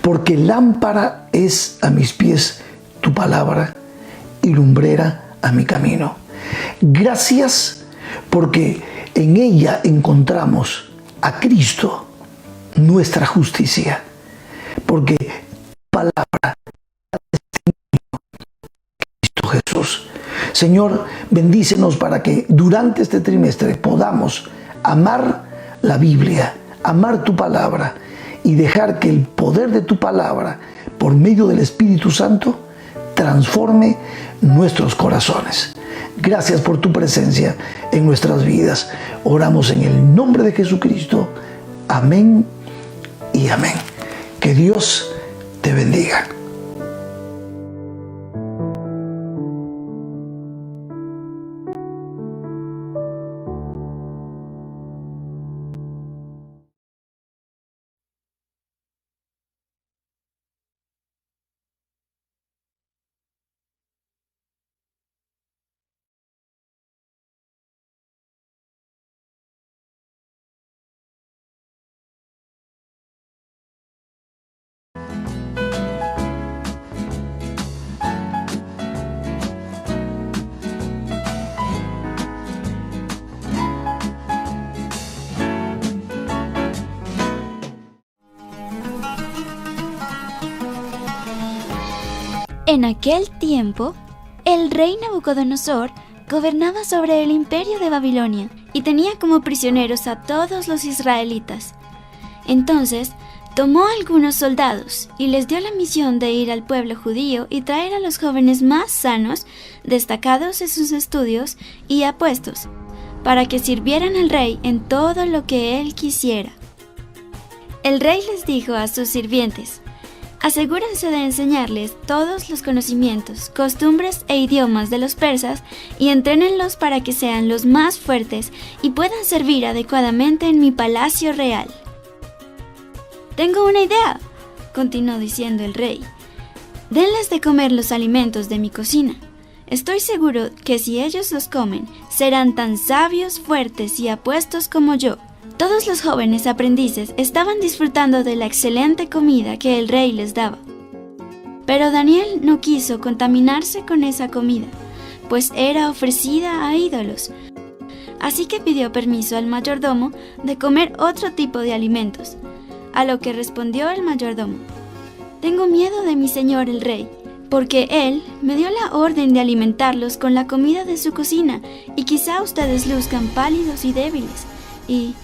Speaker 8: porque lámpara es a mis pies tu palabra y lumbrera a mi camino. Gracias porque en ella encontramos a Cristo, nuestra justicia, porque tu palabra Cristo Jesús. Señor, bendícenos para que durante este trimestre podamos amar la Biblia, amar tu palabra y dejar que el poder de tu palabra, por medio del Espíritu Santo, transforme nuestros corazones. Gracias por tu presencia en nuestras vidas. Oramos en el nombre de Jesucristo. Amén y amén. Que Dios te bendiga.
Speaker 9: En aquel tiempo, el rey Nabucodonosor gobernaba sobre el imperio de Babilonia y tenía como prisioneros a todos los israelitas. Entonces, tomó a algunos soldados y les dio la misión de ir al pueblo judío y traer a los jóvenes más sanos, destacados en sus estudios y apuestos, para que sirvieran al rey en todo lo que él quisiera. El rey les dijo a sus sirvientes: asegúrense de enseñarles todos los conocimientos, costumbres e idiomas de los persas y entrénenlos para que sean los más fuertes y puedan servir adecuadamente en mi palacio real. Tengo una idea, continuó diciendo el rey. Denles de comer los alimentos de mi cocina. Estoy seguro que si ellos los comen, serán tan sabios, fuertes y apuestos como yo. Todos los jóvenes aprendices estaban disfrutando de la excelente comida que el rey les daba. Pero Daniel no quiso contaminarse con esa comida, pues era ofrecida a ídolos. Así que pidió permiso al mayordomo de comer otro tipo de alimentos, a lo que respondió el mayordomo: tengo miedo de mi señor el rey, porque él me dio la orden de alimentarlos con la comida de su cocina, y quizá ustedes luzcan pálidos y débiles, y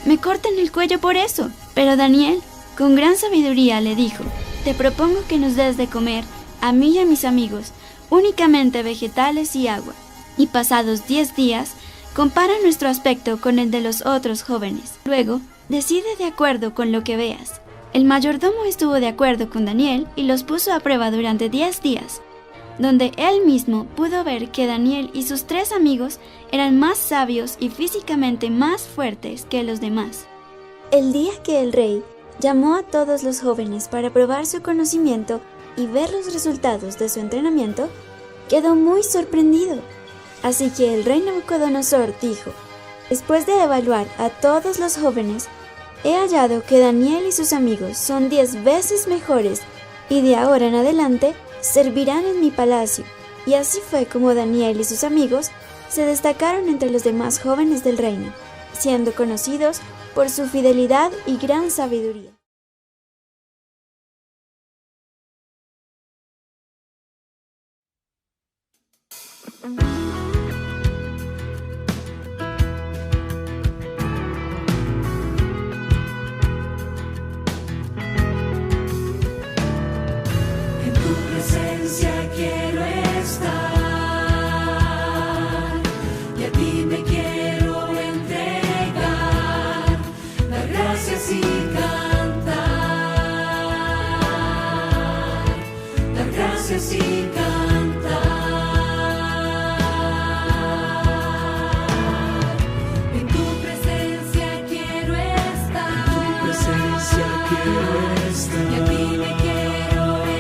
Speaker 9: me corten el cuello por eso. Pero Daniel, con gran sabiduría, le dijo: te propongo que nos des de comer, a mí y a mis amigos, únicamente vegetales y agua, y pasados 10 días, compara nuestro aspecto con el de los otros jóvenes. Luego, decide de acuerdo con lo que veas. El mayordomo estuvo de acuerdo con Daniel y los puso a prueba durante 10 días, donde él mismo pudo ver que Daniel y sus 3 amigos eran más sabios y físicamente más fuertes que los demás. El día que el rey llamó a todos los jóvenes para probar su conocimiento y ver los resultados de su entrenamiento, quedó muy sorprendido. Así que el rey Nabucodonosor dijo: después de evaluar a todos los jóvenes, he hallado que Daniel y sus amigos son 10 veces mejores y de ahora en adelante servirán en mi palacio. Y así fue como Daniel y sus amigos se destacaron entre los demás jóvenes del reino, siendo conocidos por su fidelidad y gran sabiduría.
Speaker 1: Quiero estar y a ti me quiero entregar, dar gracias y cantar, dar gracias y cantar. En tu presencia quiero estar, en tu presencia quiero estar, y a ti me quiero rodillas.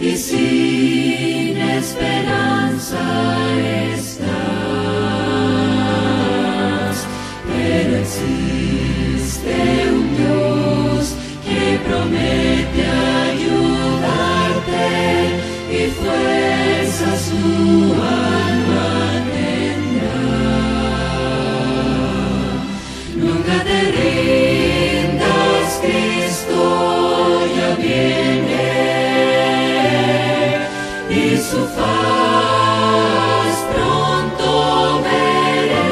Speaker 1: y sin esperanza estás, pero existe un Dios que promete ayudarte y fuerza su alma tendrá. Nunca te rindas, Cristo ya viene y su faz pronto veré.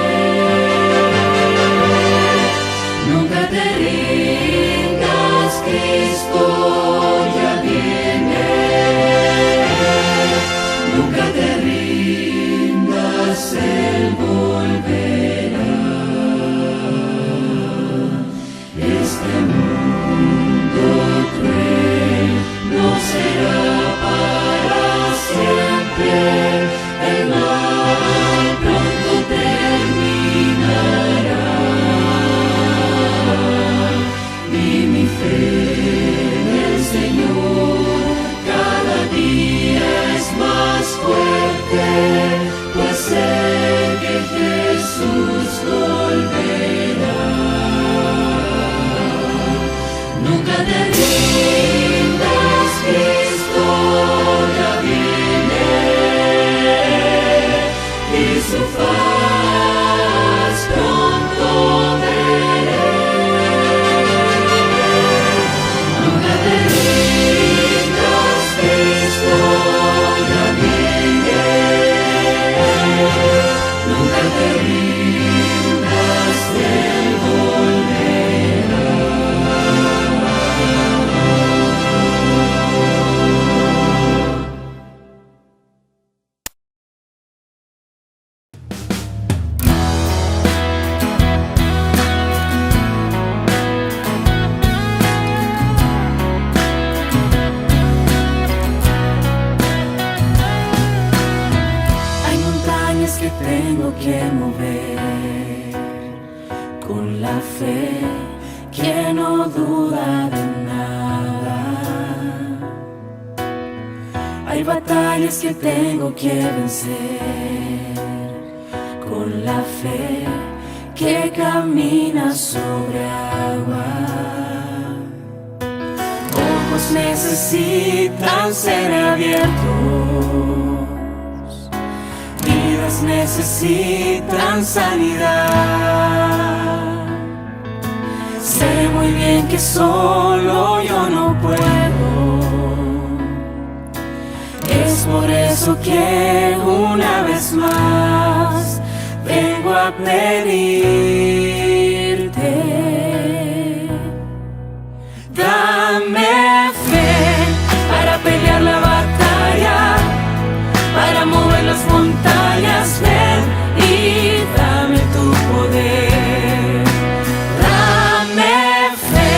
Speaker 1: Nunca te rindas, Cristo ya viene. Nunca te rindas, Él volverá. Este mundo cruel no será para siempre, el mal pronto terminará. Y mi fe en el Señor cada día es más fuerte, pues sé que Jesús volverá. Nunca te rindas, Cristo ya viene y su faz pronto veré. Nunca te rindas, Cristo ya viene. Nunca te rindas, Él volverá.
Speaker 10: Hay montañas que tengo que mover con la fe que no duda de nada. Hay batallas que tengo que vencer con la fe que camina sobre agua. Ojos necesitan ser abiertos, vidas necesitan sanidad. Sé muy bien que solo yo no puedo. Es por eso que una vez más vengo a pedirte. Dame fe para pelear la batalla, para mover las montañas, ven y dame tu poder. Dame fe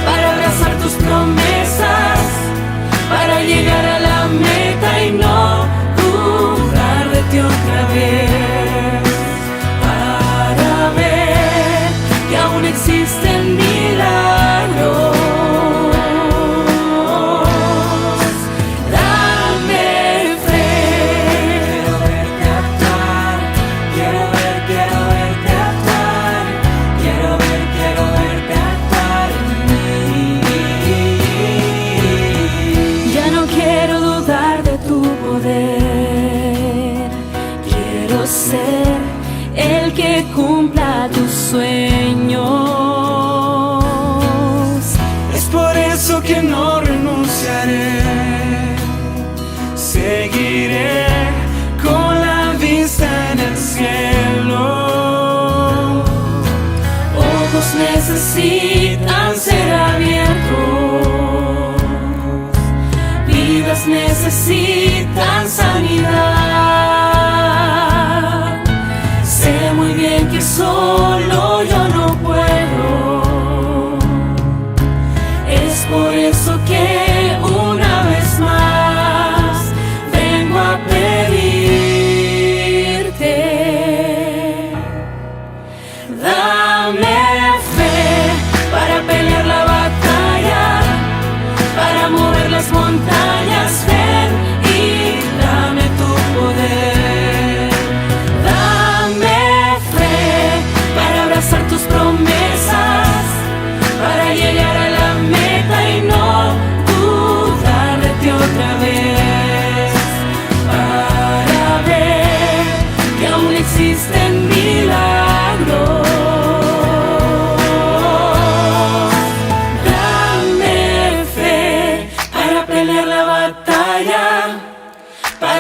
Speaker 10: para abrazar tus promesas, para llegar a la meta y no dudar de ti otra vez, para ver que aún existen milagros. Ser el que cumpla tus sueños. Es por eso que no renunciaré, seguiré con la vista en el cielo. Ojos necesitan ser abiertos, vidas necesitan sanidad. Sé muy bien que solo yo no puedo. Es por eso que una vez más vengo a pedirte. Dame fe para pelear la batalla, para mover las montañas.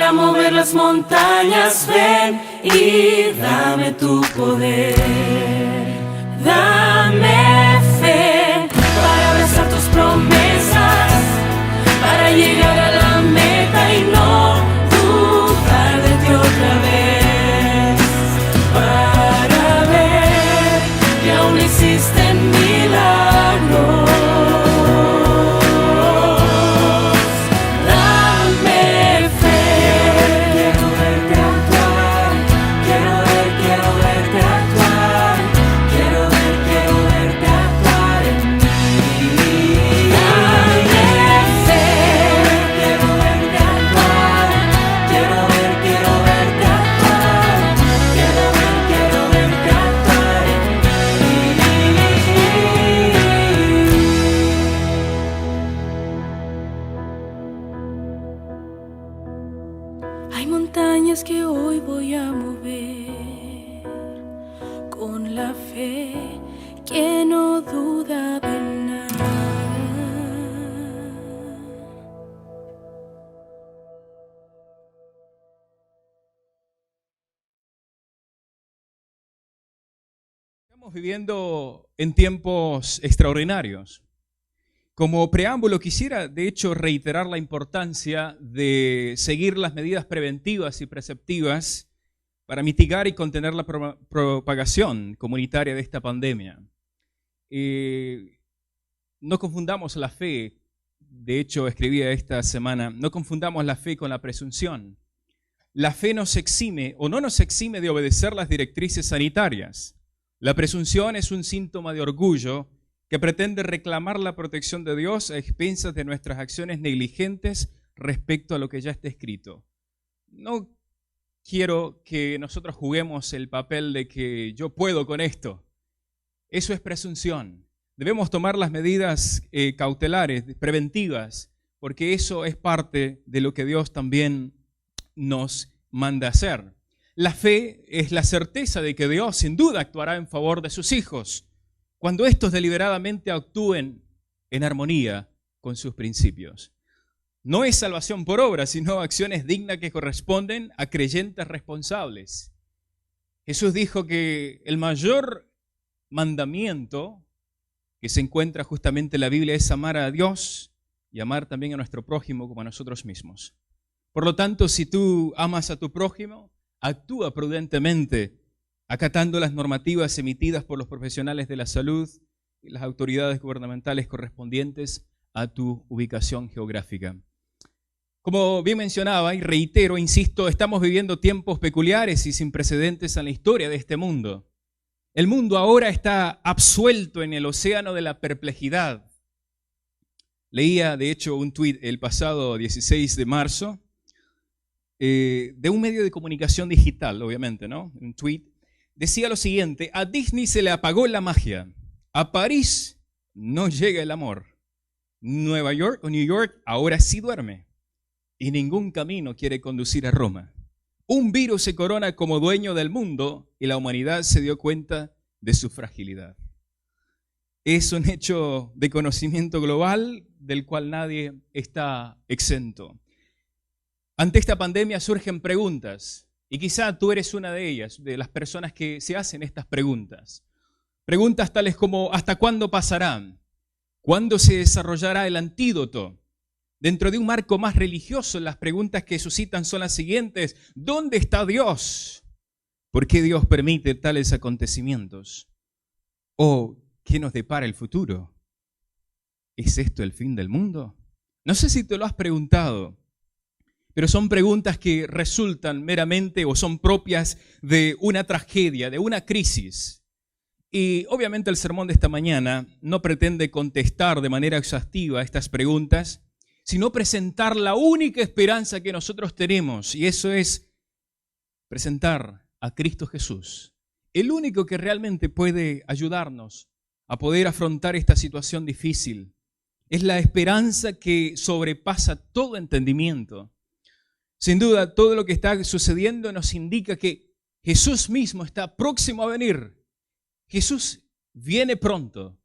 Speaker 10: para mover las montañas. Ven y dame tu poder. Dame fe para abrazar tus promesas, para llegar a la meta y no dudar de ti otra vez, para ver que aún existen milagros. Dame fe. Quiero verte actuar, quiero verte actuar, quiero verte actuar en mí. Dame fe. Quiero verte actuar, quiero verte actuar, quiero verte actuar en mí. Hay montañas que hoy voy a mover con la fe que no duda de nada.
Speaker 11: Estamos viviendo en tiempos extraordinarios. Como preámbulo quisiera, de hecho, reiterar la importancia de seguir las medidas preventivas y preceptivas para mitigar y contener la propagación comunitaria de esta pandemia. No confundamos la fe, de hecho escribía esta semana, no confundamos la fe con la presunción. La fe nos exime o no nos exime de obedecer las directrices sanitarias. La presunción es un síntoma de orgullo que pretende reclamar la protección de Dios a expensas de nuestras acciones negligentes respecto a lo que ya está escrito. No quiero que nosotros juguemos el papel de que yo puedo con esto. Eso es presunción. Debemos tomar las medidas cautelares, preventivas, porque eso es parte de lo que Dios también nos manda hacer. La fe es la certeza de que Dios sin duda actuará en favor de sus hijos, cuando estos deliberadamente actúen en armonía con sus principios. No es salvación por obra, sino acciones dignas que corresponden a creyentes responsables. Jesús dijo que el mayor mandamiento que se encuentra justamente en la Biblia es amar a Dios y amar también a nuestro prójimo como a nosotros mismos. Por lo tanto, si tú amas a tu prójimo, actúa prudentemente, acatando las normativas emitidas por los profesionales de la salud y las autoridades gubernamentales correspondientes a tu ubicación geográfica. Como bien mencionaba y reitero, insisto, estamos viviendo tiempos peculiares y sin precedentes en la historia de este mundo. El mundo ahora está absuelto en el océano de la perplejidad. Leía, de hecho, un tuit el pasado 16 de marzo de un medio de comunicación digital, obviamente, ¿no? Un tuit. Decía lo siguiente: a Disney se le apagó la magia, a París no llega el amor, Nueva York o New York ahora sí duerme y ningún camino quiere conducir a Roma. Un virus se corona como dueño del mundo y la humanidad se dio cuenta de su fragilidad. Es un hecho de conocimiento global del cual nadie está exento. Ante esta pandemia surgen preguntas. Y quizá tú eres una de ellas, de las personas que se hacen estas preguntas. Preguntas tales como: ¿hasta cuándo pasarán? ¿Cuándo se desarrollará el antídoto? Dentro de un marco más religioso, las preguntas que suscitan son las siguientes: ¿dónde está Dios? ¿Por qué Dios permite tales acontecimientos? ¿O qué nos depara el futuro? ¿Es esto el fin del mundo? No sé si te lo has preguntado, pero son preguntas que resultan meramente o son propias de una tragedia, de una crisis. Y obviamente el sermón de esta mañana no pretende contestar de manera exhaustiva estas preguntas, sino presentar la única esperanza que nosotros tenemos, y eso es presentar a Cristo Jesús, el único que realmente puede ayudarnos a poder afrontar esta situación difícil. Es la esperanza que sobrepasa todo entendimiento. Sin duda, todo lo que está sucediendo nos indica que Jesús mismo está próximo a venir. Jesús viene pronto.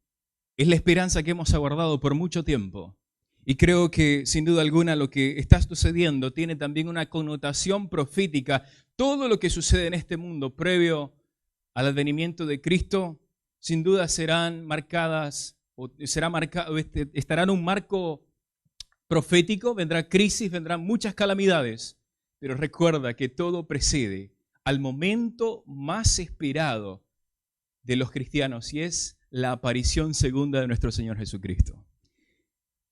Speaker 11: Es la esperanza que hemos aguardado por mucho tiempo. Y creo que sin duda alguna lo que está sucediendo tiene también una connotación profética. Todo lo que sucede en este mundo previo al advenimiento de Cristo, sin duda estarán en un marco profético. Vendrá crisis, vendrán muchas calamidades, pero recuerda que todo precede al momento más esperado de los cristianos, y es la aparición segunda de nuestro Señor Jesucristo.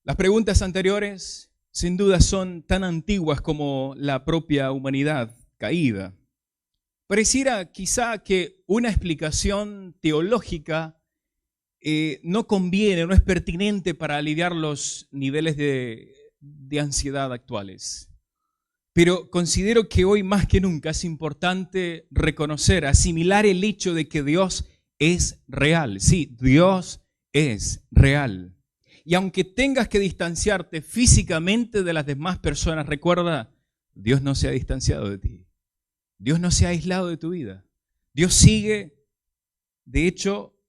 Speaker 11: Las preguntas anteriores, sin duda, son tan antiguas como la propia humanidad caída. Pareciera quizá que una explicación teológica no conviene, no es pertinente para aliviar los niveles de ansiedad actuales. Pero considero que hoy más que nunca es importante reconocer, asimilar el hecho de que Dios es real. Sí, Dios es real. Y aunque tengas que distanciarte físicamente de las demás personas, recuerda, Dios no se ha distanciado de ti. Dios no se ha aislado de tu vida. Dios sigue, de hecho,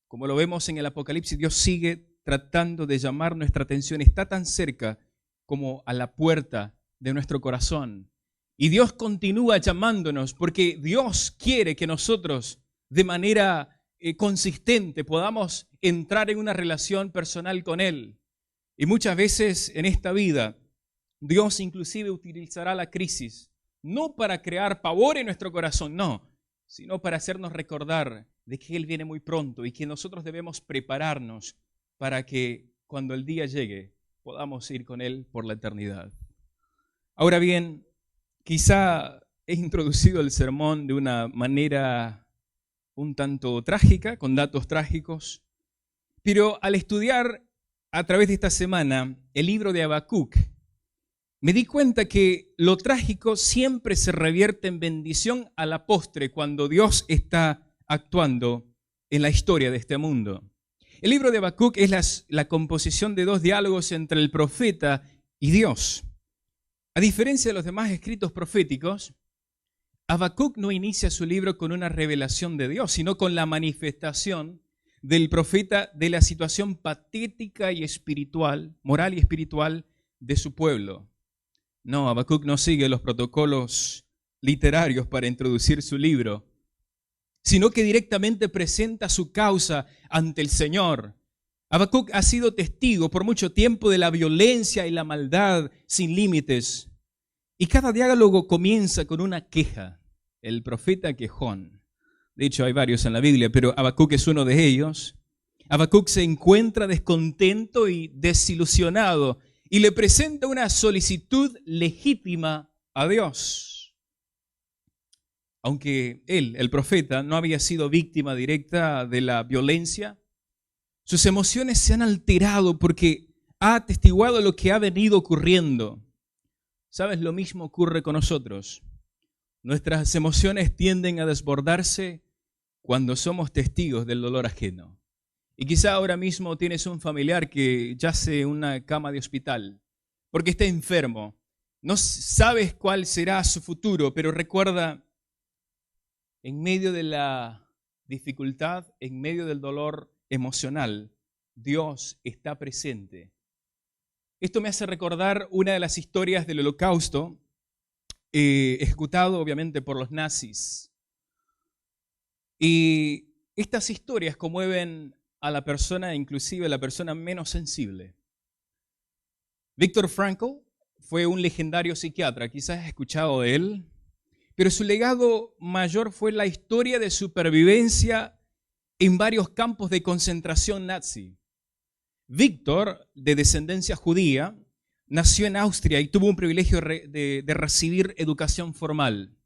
Speaker 11: como lo vemos en el Apocalipsis, Dios sigue tratando de llamar nuestra atención. Está tan cerca como a la puerta de nuestro corazón. Y Dios continúa llamándonos porque Dios quiere que nosotros de manera consistente podamos entrar en una relación personal con Él. Y muchas veces en esta vida, Dios inclusive utilizará la crisis, no para crear pavor en nuestro corazón, no, sino para hacernos recordar de que Él viene muy pronto y que nosotros debemos prepararnos para que cuando el día llegue podamos ir con Él por la eternidad. Ahora bien, quizá he introducido el sermón de una manera un tanto trágica, con datos trágicos, pero al estudiar a través de esta semana el libro de Habacuc, me di cuenta que lo trágico siempre se revierte en bendición a la postre cuando Dios está actuando en la historia de este mundo. El libro de Habacuc es la composición de dos diálogos entre el profeta y Dios. A diferencia de los demás escritos proféticos, Habacuc no inicia su libro con una revelación de Dios, sino con la manifestación del profeta de la situación patética y espiritual, moral y espiritual de su pueblo. No, Habacuc no sigue los protocolos literarios para introducir su libro, sino que directamente presenta su causa ante el Señor. Habacuc ha sido testigo por mucho tiempo de la violencia y la maldad sin límites. Y cada diálogo comienza con una queja. El profeta quejón. De hecho, hay varios en la Biblia, pero Habacuc es uno de ellos. Habacuc se encuentra descontento y desilusionado y le presenta una solicitud legítima a Dios. Aunque él, el profeta, no había sido víctima directa de la violencia, sus emociones se han alterado porque ha atestiguado lo que ha venido ocurriendo. ¿Sabes? Lo mismo ocurre con nosotros. Nuestras emociones tienden a desbordarse cuando somos testigos del dolor ajeno. Y quizá ahora mismo tienes un familiar que yace en una cama de hospital porque está enfermo. No sabes cuál será su futuro, pero recuerda, en medio de la dificultad, en medio del dolor emocional, Dios está presente. Esto me hace recordar una de las historias del Holocausto, ejecutado obviamente por los nazis. Y estas historias conmueven a la persona, inclusive a la persona menos sensible. Viktor Frankl fue un legendario psiquiatra, quizás has escuchado de él, pero su legado mayor fue la historia de supervivencia en varios campos de concentración nazi. Viktor, de descendencia judía, nació en Austria y tuvo un privilegio de recibir educación formal.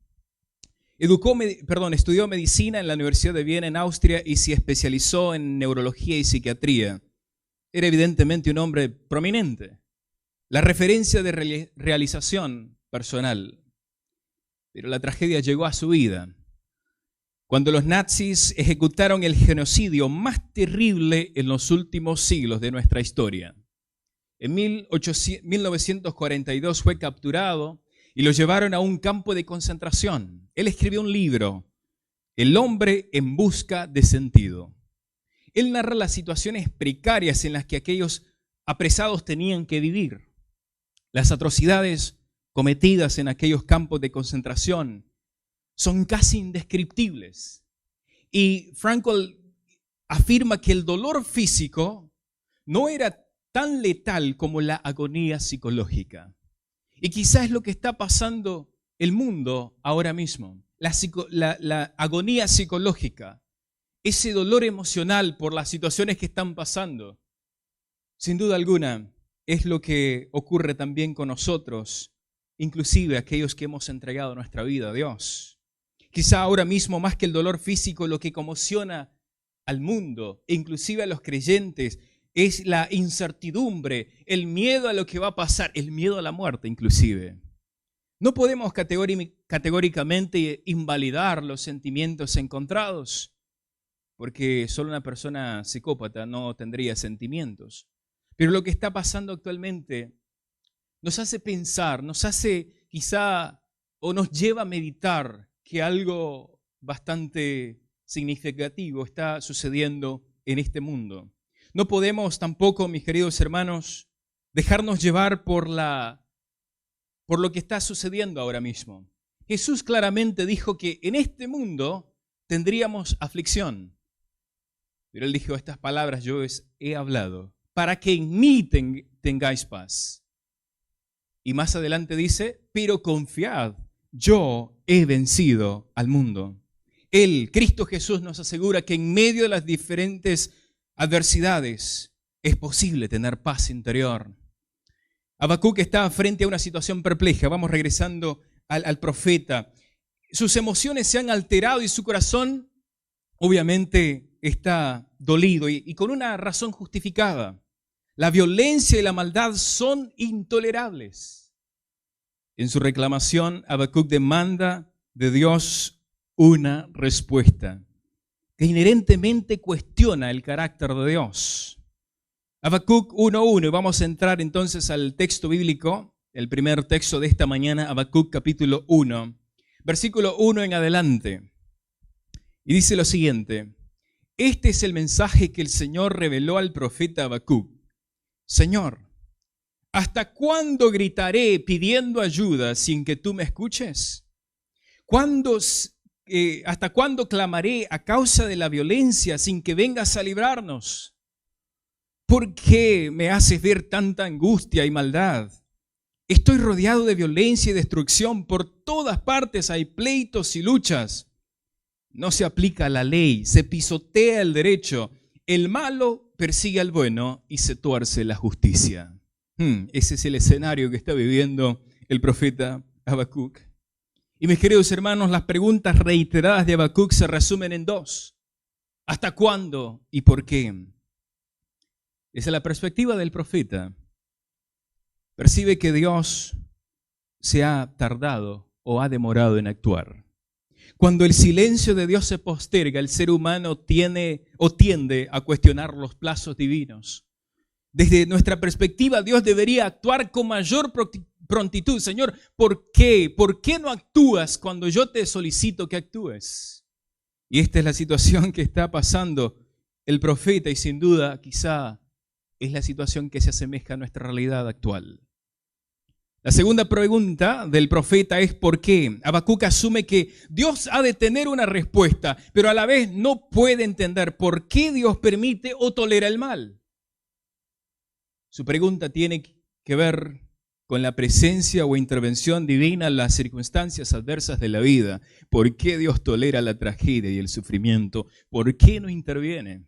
Speaker 11: Estudió medicina en la Universidad de Viena en Austria y se especializó en neurología y psiquiatría. Era evidentemente un hombre prominente, la referencia de realización personal. Pero la tragedia llegó a su vida cuando los nazis ejecutaron el genocidio más terrible en los últimos siglos de nuestra historia. En 1942 fue capturado y lo llevaron a un campo de concentración. Él escribió un libro, El hombre en busca de sentido. Él narra las situaciones precarias en las que aquellos apresados tenían que vivir. Las atrocidades cometidas en aquellos campos de concentración son casi indescriptibles. Y Frankl afirma que el dolor físico no era tan letal como la agonía psicológica. Y quizás es lo que está pasando el mundo ahora mismo. La agonía psicológica, ese dolor emocional por las situaciones que están pasando, sin duda alguna, es lo que ocurre también con nosotros, inclusive aquellos que hemos entregado nuestra vida a Dios. Quizá ahora mismo, más que el dolor físico, lo que conmociona al mundo, e inclusive a los creyentes, es la incertidumbre, el miedo a lo que va a pasar, el miedo a la muerte inclusive. No podemos categóricamente invalidar los sentimientos encontrados, porque solo una persona psicópata no tendría sentimientos. Pero lo que está pasando actualmente nos hace pensar, nos hace quizá o nos lleva a meditar que algo bastante significativo está sucediendo en este mundo. No podemos tampoco, mis queridos hermanos, dejarnos llevar por lo que está sucediendo ahora mismo. Jesús claramente dijo que en este mundo tendríamos aflicción. Pero Él dijo estas palabras: yo os he hablado para que en mí tengáis paz. Y más adelante dice: pero confiad, yo he vencido al mundo. Él, Cristo Jesús, nos asegura que en medio de las diferentes adversidades es posible tener paz interior. Habacuc está frente a una situación perpleja. Vamos regresando al profeta. Sus emociones se han alterado y su corazón obviamente está dolido y con una razón justificada. La violencia y la maldad son intolerables. En su reclamación, Habacuc demanda de Dios una respuesta que inherentemente cuestiona el carácter de Dios. Habacuc 1:1, y vamos a entrar entonces al texto bíblico, el primer texto de esta mañana, Habacuc capítulo 1, versículo 1 en adelante. Y dice lo siguiente: este es el mensaje que el Señor reveló al profeta Habacuc. Señor, ¿hasta cuándo gritaré pidiendo ayuda sin que tú me escuches? ¿Hasta cuándo clamaré a causa de la violencia sin que vengas a librarnos? ¿Por qué me haces ver tanta angustia y maldad? Estoy rodeado de violencia y destrucción. Por todas partes hay pleitos y luchas. No se aplica la ley, se pisotea el derecho. El malo persigue al bueno y se tuerce la justicia. Ese es el escenario que está viviendo el profeta Habacuc. Y mis queridos hermanos, las preguntas reiteradas de Habacuc se resumen en dos: ¿hasta cuándo y por qué? Desde la perspectiva del profeta, percibe que Dios se ha tardado o ha demorado en actuar. Cuando el silencio de Dios se posterga, el ser humano tiende a cuestionar los plazos divinos. Desde nuestra perspectiva, Dios debería actuar con mayor prontitud. Señor, ¿por qué? ¿Por qué no actúas cuando yo te solicito que actúes? Y esta es la situación que está pasando el profeta y sin duda quizá es la situación que se asemeja a nuestra realidad actual. La segunda pregunta del profeta es ¿por qué? Habacuc asume que Dios ha de tener una respuesta, pero a la vez no puede entender por qué Dios permite o tolera el mal. Su pregunta tiene que ver con la presencia o intervención divina en las circunstancias adversas de la vida. ¿Por qué Dios tolera la tragedia y el sufrimiento? ¿Por qué no interviene?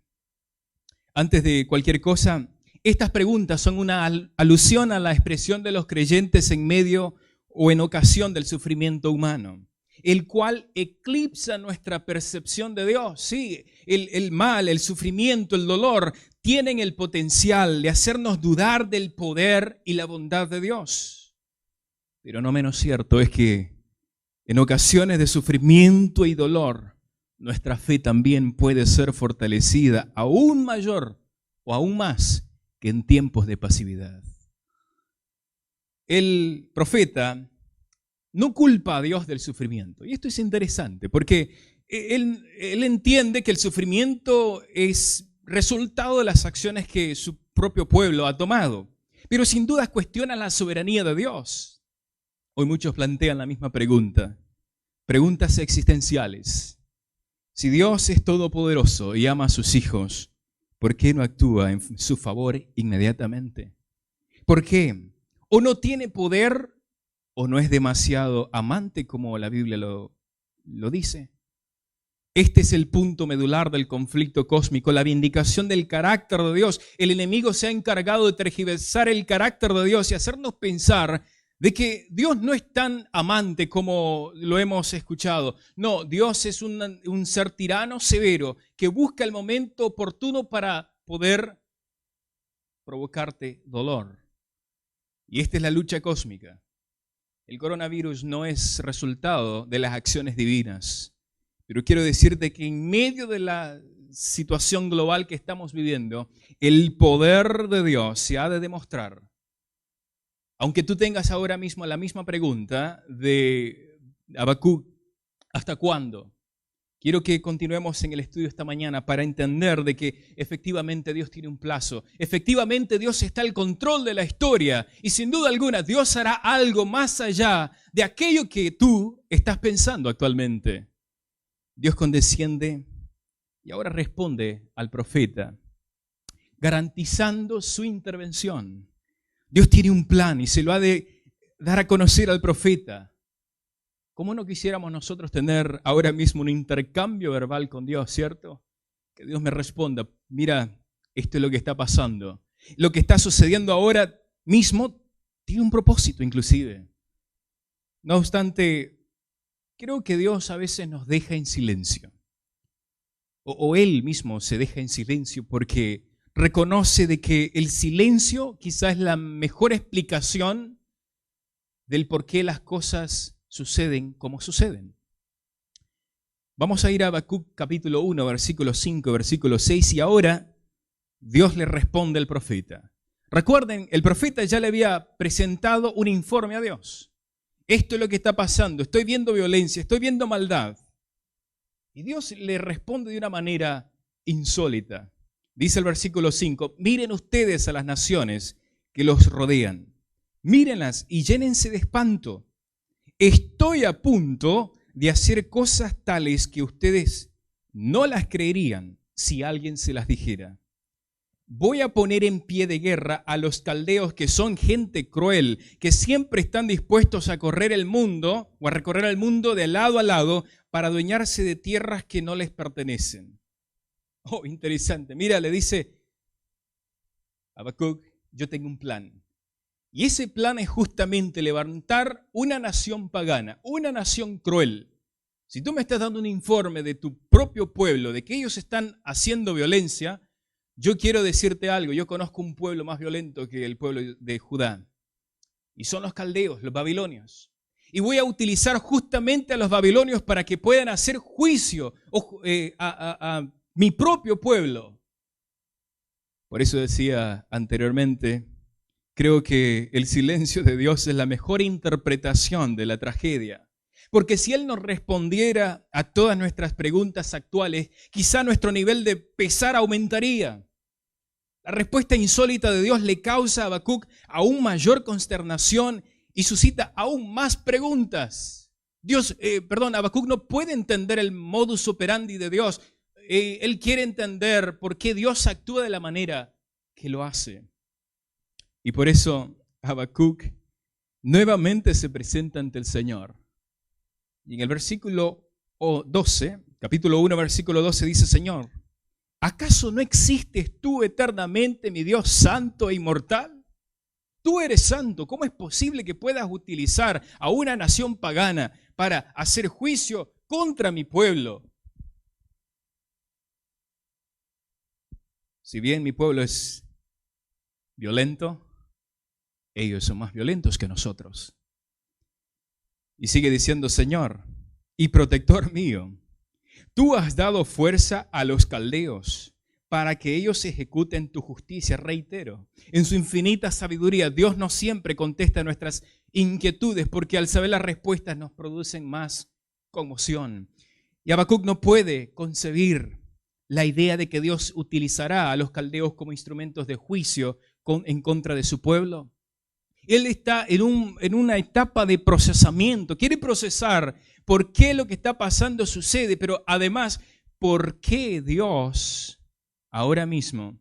Speaker 11: Antes de cualquier cosa, estas preguntas son una alusión a la expresión de los creyentes en medio o en ocasión del sufrimiento humano, el cual eclipsa nuestra percepción de Dios. Sí, el mal, el sufrimiento, el dolor tienen el potencial de hacernos dudar del poder y la bondad de Dios. Pero no menos cierto es que en ocasiones de sufrimiento y dolor, nuestra fe también puede ser fortalecida aún mayor o aún más que en tiempos de pasividad. El profeta no culpa a Dios del sufrimiento. Y esto es interesante porque él entiende que el sufrimiento es resultado de las acciones que propio pueblo ha tomado. Pero sin duda cuestiona la soberanía de Dios. Hoy muchos plantean la misma pregunta, preguntas existenciales. Si Dios es todopoderoso y ama a sus hijos, ¿por qué no actúa en su favor inmediatamente? ¿Por qué? ¿O no tiene poder o no es demasiado amante como la Biblia lo dice? Este es el punto medular del conflicto cósmico, la vindicación del carácter de Dios. El enemigo se ha encargado de tergiversar el carácter de Dios y hacernos pensar de que Dios no es tan amante como lo hemos escuchado. No, Dios es un ser tirano severo que busca el momento oportuno para poder provocarte dolor. Y esta es la lucha cósmica. El coronavirus no es resultado de las acciones divinas. Pero quiero decirte que en medio de la situación global que estamos viviendo, el poder de Dios se ha de demostrar. Aunque tú tengas ahora mismo la misma pregunta de Habacuc, ¿hasta cuándo? Quiero que continuemos en el estudio esta mañana para entender de que efectivamente Dios tiene un plazo. Efectivamente Dios está al control de la historia y sin duda alguna Dios hará algo más allá de aquello que tú estás pensando actualmente. Dios condesciende y ahora responde al profeta, garantizando su intervención. Dios tiene un plan y se lo ha de dar a conocer al profeta. ¿Cómo no quisiéramos nosotros tener ahora mismo un intercambio verbal con Dios, cierto? Que Dios me responda, mira, esto es lo que está pasando. Lo que está sucediendo ahora mismo tiene un propósito inclusive. No obstante, creo que Dios a veces nos deja en silencio. O Él mismo se deja en silencio porque reconoce de que el silencio quizás es la mejor explicación del por qué las cosas suceden como suceden. Vamos a ir a Habacuc capítulo 1, versículo 5, versículo 6 y ahora Dios le responde al profeta. Recuerden, el profeta ya le había presentado un informe a Dios. Esto es lo que está pasando, estoy viendo violencia, estoy viendo maldad. Y Dios le responde de una manera insólita. Dice el versículo 5, miren ustedes a las naciones que los rodean, mírenlas y llénense de espanto. Estoy a punto de hacer cosas tales que ustedes no las creerían si alguien se las dijera. Voy a poner en pie de guerra a los caldeos que son gente cruel, que siempre están dispuestos a correr el mundo o a recorrer el mundo de lado a lado para adueñarse de tierras que no les pertenecen. Oh, interesante. Mira, le dice Habacuc, yo tengo un plan. Y ese plan es justamente levantar una nación pagana, una nación cruel. Si tú me estás dando un informe de tu propio pueblo, de que ellos están haciendo violencia, yo quiero decirte algo. Yo conozco un pueblo más violento que el pueblo de Judá. Y son los caldeos, los babilonios. Y voy a utilizar justamente a los babilonios para que puedan hacer juicio a mi propio pueblo. Por eso decía anteriormente, creo que el silencio de Dios es la mejor interpretación de la tragedia. Porque si Él nos respondiera a todas nuestras preguntas actuales, quizá nuestro nivel de pesar aumentaría. La respuesta insólita de Dios le causa a Habacuc aún mayor consternación y suscita aún más preguntas. Habacuc no puede entender el modus operandi de Dios. Él quiere entender por qué Dios actúa de la manera que lo hace. Y por eso Habacuc nuevamente se presenta ante el Señor. Y en el versículo 12, capítulo 1, versículo 12 dice, Señor, ¿acaso no existes tú eternamente, mi Dios santo e inmortal? Tú eres santo. ¿Cómo es posible que puedas utilizar a una nación pagana para hacer juicio contra mi pueblo? Si bien mi pueblo es violento, ellos son más violentos que nosotros. Y sigue diciendo, Señor y protector mío, tú has dado fuerza a los caldeos para que ellos ejecuten tu justicia. Reitero, en su infinita sabiduría, Dios no siempre contesta nuestras inquietudes porque al saber las respuestas nos producen más conmoción. Y Habacuc no puede concebir la idea de que Dios utilizará a los caldeos como instrumentos de juicio en contra de su pueblo. Él está en una etapa de procesamiento. Quiere procesar por qué lo que está pasando sucede, pero además, por qué Dios ahora mismo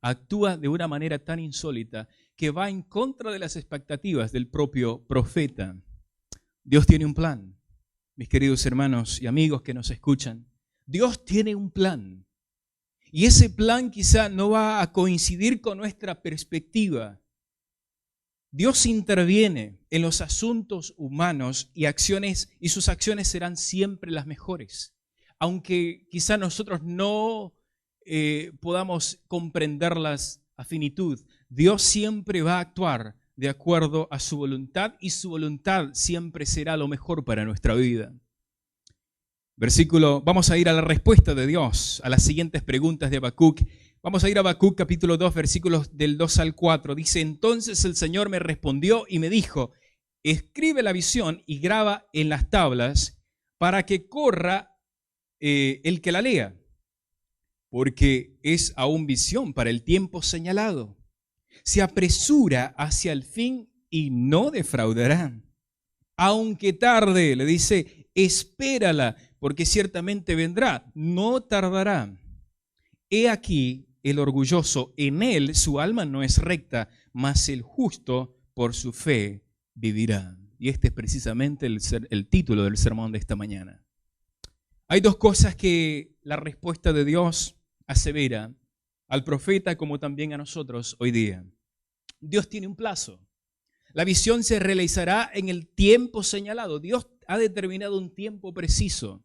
Speaker 11: actúa de una manera tan insólita que va en contra de las expectativas del propio profeta. Dios tiene un plan, mis queridos hermanos y amigos que nos escuchan. Dios tiene un plan. Y ese plan quizá no va a coincidir con nuestra perspectiva. Dios interviene en los asuntos humanos y sus acciones serán siempre las mejores. Aunque quizá nosotros no podamos comprenderlas a finitud, Dios siempre va a actuar de acuerdo a su voluntad y su voluntad siempre será lo mejor para nuestra vida. Vamos a ir a la respuesta de Dios a las siguientes preguntas de Habacuc. Vamos a ir a Habacuc capítulo 2, versículos del 2 al 4. Dice, entonces el Señor me respondió y me dijo, escribe la visión y graba en las tablas para que corra el que la lea, porque es aún visión para el tiempo señalado. Se apresura hacia el fin y no defraudará. Aunque tarde, le dice, espérala, porque ciertamente vendrá, no tardará. He aquí el orgulloso, en él su alma no es recta, mas el justo por su fe vivirá. Y este es precisamente el título del sermón de esta mañana. Hay dos cosas que la respuesta de Dios asevera al profeta como también a nosotros hoy día. Dios tiene un plazo. La visión se realizará en el tiempo señalado. Dios ha determinado un tiempo preciso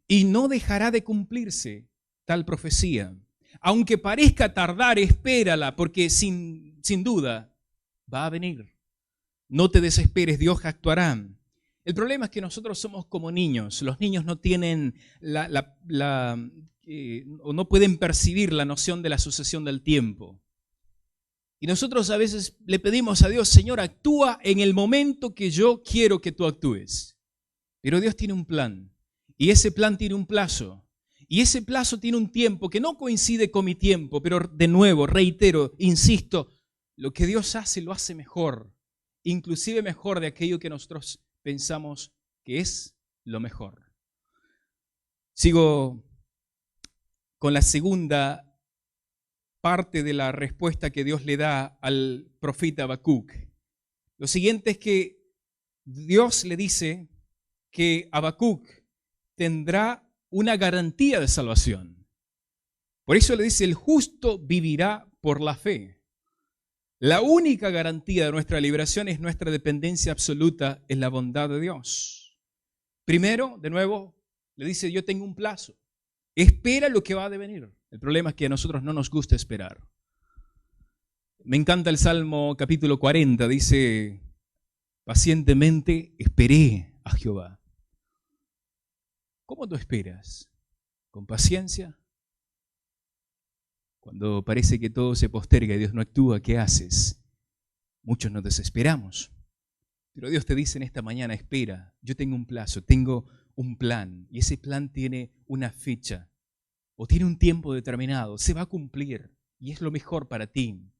Speaker 11: y no dejará de cumplirse tal profecía. Aunque parezca tardar, espérala, porque sin duda va a venir. No te desesperes, Dios actuará. El problema es que nosotros somos como niños. Los niños no tienen o no pueden percibir la noción de la sucesión del tiempo. Y nosotros a veces le pedimos a Dios, Señor, actúa en el momento que yo quiero que tú actúes. Pero Dios tiene un plan. Y ese plan tiene un plazo. Y ese plazo tiene un tiempo que no coincide con mi tiempo. Pero de nuevo, reitero, insisto, lo que Dios hace lo hace mejor. Inclusive mejor de aquello que nosotros pensamos que es lo mejor. Sigo con la segunda parte de la respuesta que Dios le da al profeta Habacuc. Lo siguiente es que Dios le dice que Habacuc tendrá una garantía de salvación. Por eso le dice, el justo vivirá por la fe. La única garantía de nuestra liberación es nuestra dependencia absoluta en la bondad de Dios. Primero, de nuevo, le dice, yo tengo un plazo. Espera lo que va a devenir. El problema es que a nosotros no nos gusta esperar. Me encanta el Salmo capítulo 40, dice, pacientemente esperé a Jehová. ¿Cómo tú esperas? ¿Con paciencia? Cuando parece que todo se posterga y Dios no actúa, ¿qué haces? Muchos nos desesperamos. Pero Dios te dice en esta mañana, espera, yo tengo un plazo, tengo un plan. Y ese plan tiene una fecha o tiene un tiempo determinado. Se va a cumplir y es lo mejor para ti.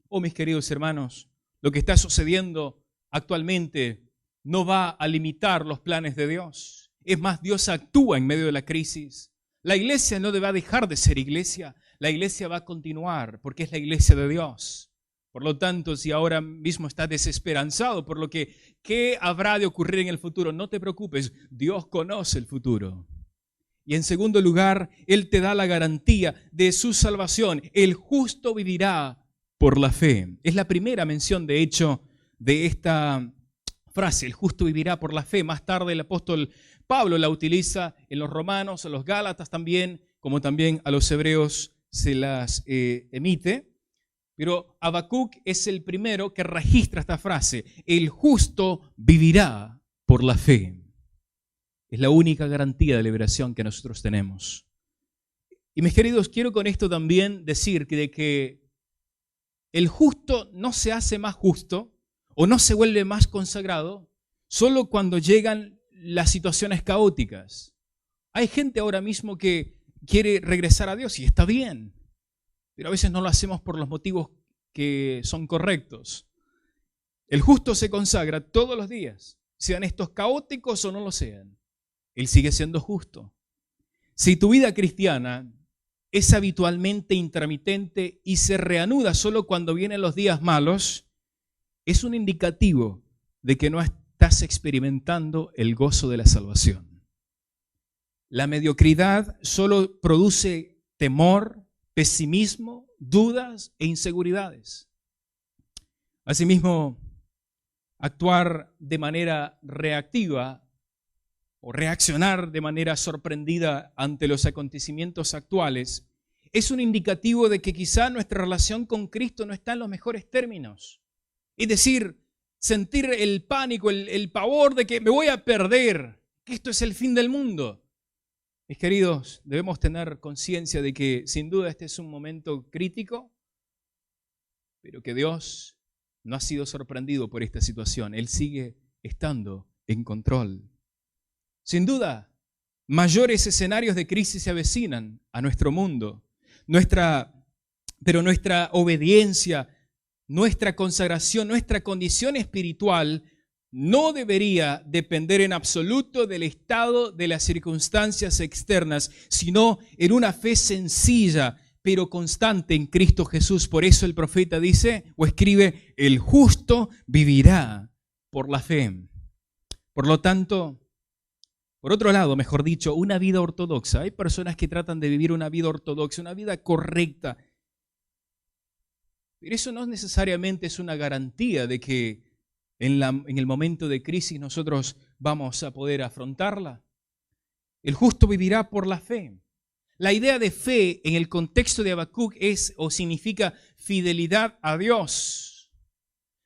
Speaker 11: Oh, mis queridos hermanos, lo que está sucediendo actualmente no va a limitar los planes de Dios. Es más, Dios actúa en medio de la crisis. La iglesia no va a dejar de ser iglesia. La iglesia va a continuar porque es la iglesia de Dios. Por lo tanto, si ahora mismo estás desesperanzado por lo que ¿qué habrá de ocurrir en el futuro? No te preocupes, Dios conoce el futuro. Y en segundo lugar, Él te da la garantía de su salvación. El justo vivirá por la fe. Es la primera mención, de hecho, de esta frase, el justo vivirá por la fe. Más tarde el apóstol Pablo la utiliza en los romanos, a los gálatas también, como también a los hebreos se las emite. Pero Habacuc es el primero que registra esta frase, el justo vivirá por la fe. Es la única garantía de liberación que nosotros tenemos. Y mis queridos, quiero con esto también decir que el justo no se hace más justo o no se vuelve más consagrado solo cuando llegan las situaciones caóticas. Hay gente ahora mismo que quiere regresar a Dios y está bien, pero a veces no lo hacemos por los motivos que son correctos. El justo se consagra todos los días, sean estos caóticos o no lo sean. Él sigue siendo justo. Si tu vida cristiana es habitualmente intermitente y se reanuda solo cuando vienen los días malos, es un indicativo de que no estás experimentando el gozo de la salvación. La mediocridad solo produce temor, pesimismo, dudas e inseguridades. Asimismo, actuar de manera reactiva o reaccionar de manera sorprendida ante los acontecimientos actuales es un indicativo de que quizá nuestra relación con Cristo no está en los mejores términos. Es decir, sentir el pánico, el pavor de que me voy a perder, que esto es el fin del mundo. Mis queridos, debemos tener conciencia de que sin duda este es un momento crítico, pero que Dios no ha sido sorprendido por esta situación. Él sigue estando en control. Sin duda, mayores escenarios de crisis se avecinan a nuestro mundo. Pero nuestra obediencia, nuestra consagración, nuestra condición espiritual no debería depender en absoluto del estado de las circunstancias externas, sino en una fe sencilla, pero constante en Cristo Jesús. Por eso el profeta dice o escribe, el justo vivirá por la fe. Por lo tanto, por otro lado, mejor dicho, una vida ortodoxa. Hay personas que tratan de vivir una vida ortodoxa, una vida correcta. Pero eso no necesariamente es una garantía de que en el momento de crisis nosotros vamos a poder afrontarla. El justo vivirá por la fe. La idea de fe en el contexto de Habacuc es o significa fidelidad a Dios.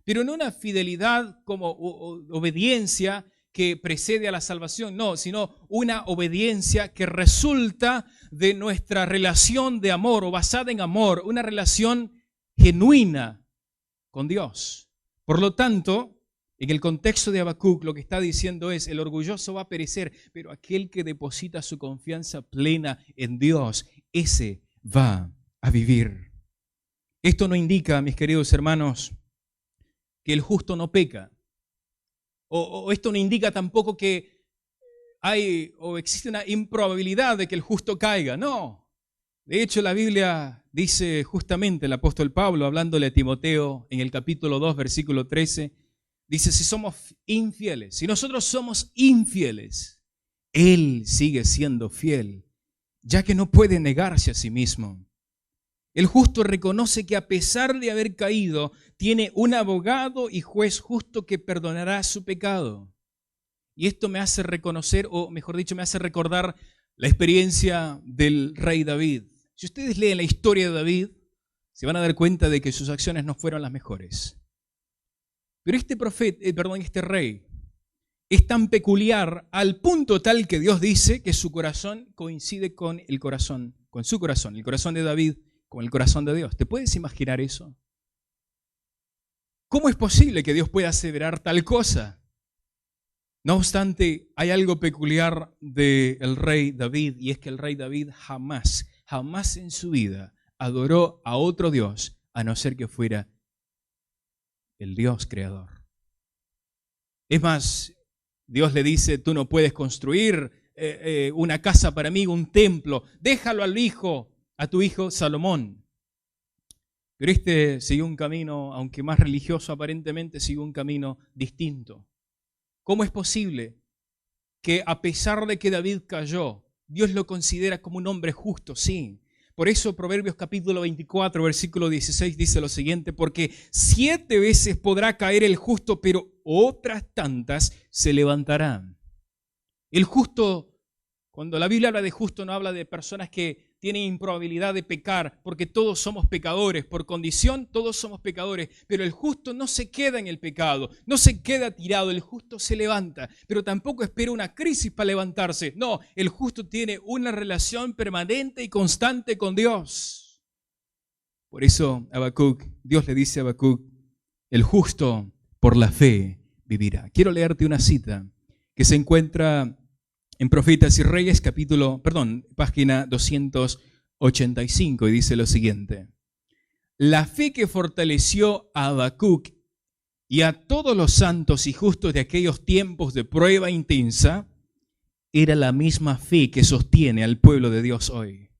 Speaker 11: Pero no una fidelidad como obediencia que precede a la salvación, no, sino una obediencia que resulta de nuestra relación de amor o basada en amor, una relación genuina con Dios. Por lo tanto, en el contexto de Habacuc lo que está diciendo es, el orgulloso va a perecer, pero aquel que deposita su confianza plena en Dios, ese va a vivir. Esto no indica, mis queridos hermanos, que el justo no peca. O esto no indica tampoco que hay o existe una improbabilidad de que el justo caiga. No. De hecho, la Biblia dice justamente el apóstol Pablo, hablándole a Timoteo en el capítulo 2, versículo 13, dice, si somos infieles, si nosotros somos infieles, Él sigue siendo fiel, ya que no puede negarse a sí mismo. El justo reconoce que a pesar de haber caído, tiene un abogado y juez justo que perdonará su pecado. Y esto me hace reconocer, o mejor dicho, me hace recordar la experiencia del rey David. Si ustedes leen la historia de David, se van a dar cuenta de que sus acciones no fueron las mejores. Pero este rey es tan peculiar al punto tal que Dios dice que su corazón coincide con el corazón de David, con el corazón de Dios. ¿Te puedes imaginar eso? ¿Cómo es posible que Dios pueda aseverar tal cosa? No obstante, hay algo peculiar del rey David, y es que el rey David jamás en su vida adoró a otro Dios, a no ser que fuera el Dios creador. Es más, Dios le dice, tú no puedes construir una casa para mí, un templo, déjalo a tu hijo Salomón. Pero este siguió un camino, aunque más religioso aparentemente, siguió un camino distinto. ¿Cómo es posible que a pesar de que David cayó, Dios lo considera como un hombre justo? Sí. Por eso Proverbios capítulo 24, versículo 16 dice lo siguiente, porque 7 veces podrá caer el justo, pero otras tantas se levantarán. El justo, cuando la Biblia habla de justo, no habla de personas que tienen improbabilidad de pecar, porque todos somos pecadores, por condición todos somos pecadores, pero el justo no se queda en el pecado, no se queda tirado, el justo se levanta, pero tampoco espera una crisis para levantarse. No, el justo tiene una relación permanente y constante con Dios. Por eso Dios le dice a Habacuc, el justo por la fe vivirá. Quiero leerte una cita que se encuentra en Profetas y Reyes, página 285, y dice lo siguiente. La fe que fortaleció a Habacuc y a todos los santos y justos de aquellos tiempos de prueba intensa era la misma fe que sostiene al pueblo de Dios hoy.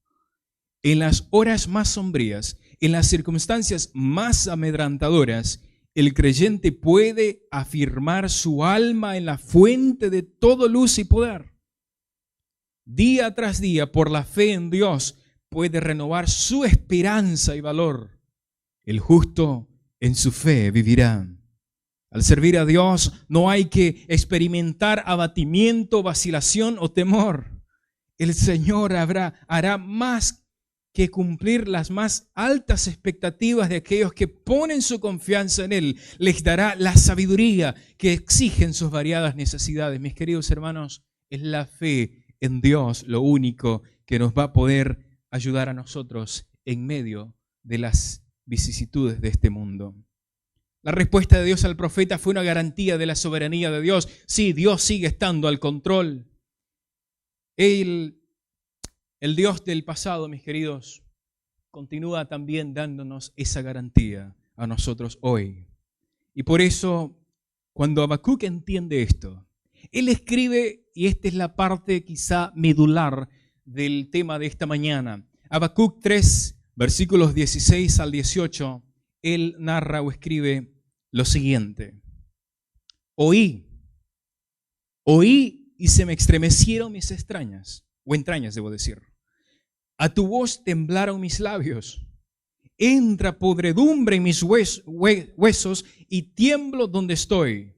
Speaker 11: En las horas más sombrías, en las circunstancias más amedrentadoras, el creyente puede afirmar su alma en la fuente de toda luz y poder. Día tras día, por la fe en Dios, puede renovar su esperanza y valor. El justo en su fe vivirá. Al servir a Dios no hay que experimentar abatimiento, vacilación o temor. El Señor hará más que cumplir las más altas expectativas de aquellos que ponen su confianza en Él. Les dará la sabiduría que exigen sus variadas necesidades. Mis queridos hermanos, es la fe en Dios lo único que nos va a poder ayudar a nosotros en medio de las vicisitudes de este mundo. La respuesta de Dios al profeta fue una garantía de la soberanía de Dios. Sí, Dios sigue estando al control. El Dios del pasado, mis queridos, continúa también dándonos esa garantía a nosotros hoy. Y por eso, cuando Habacuc entiende esto, él escribe, y esta es la parte quizá medular del tema de esta mañana. Habacuc 3, versículos 16 al 18, él narra o escribe lo siguiente. Oí y se me estremecieron mis entrañas, debo decir. A tu voz temblaron mis labios. Entra podredumbre en mis huesos y tiemblo donde estoy.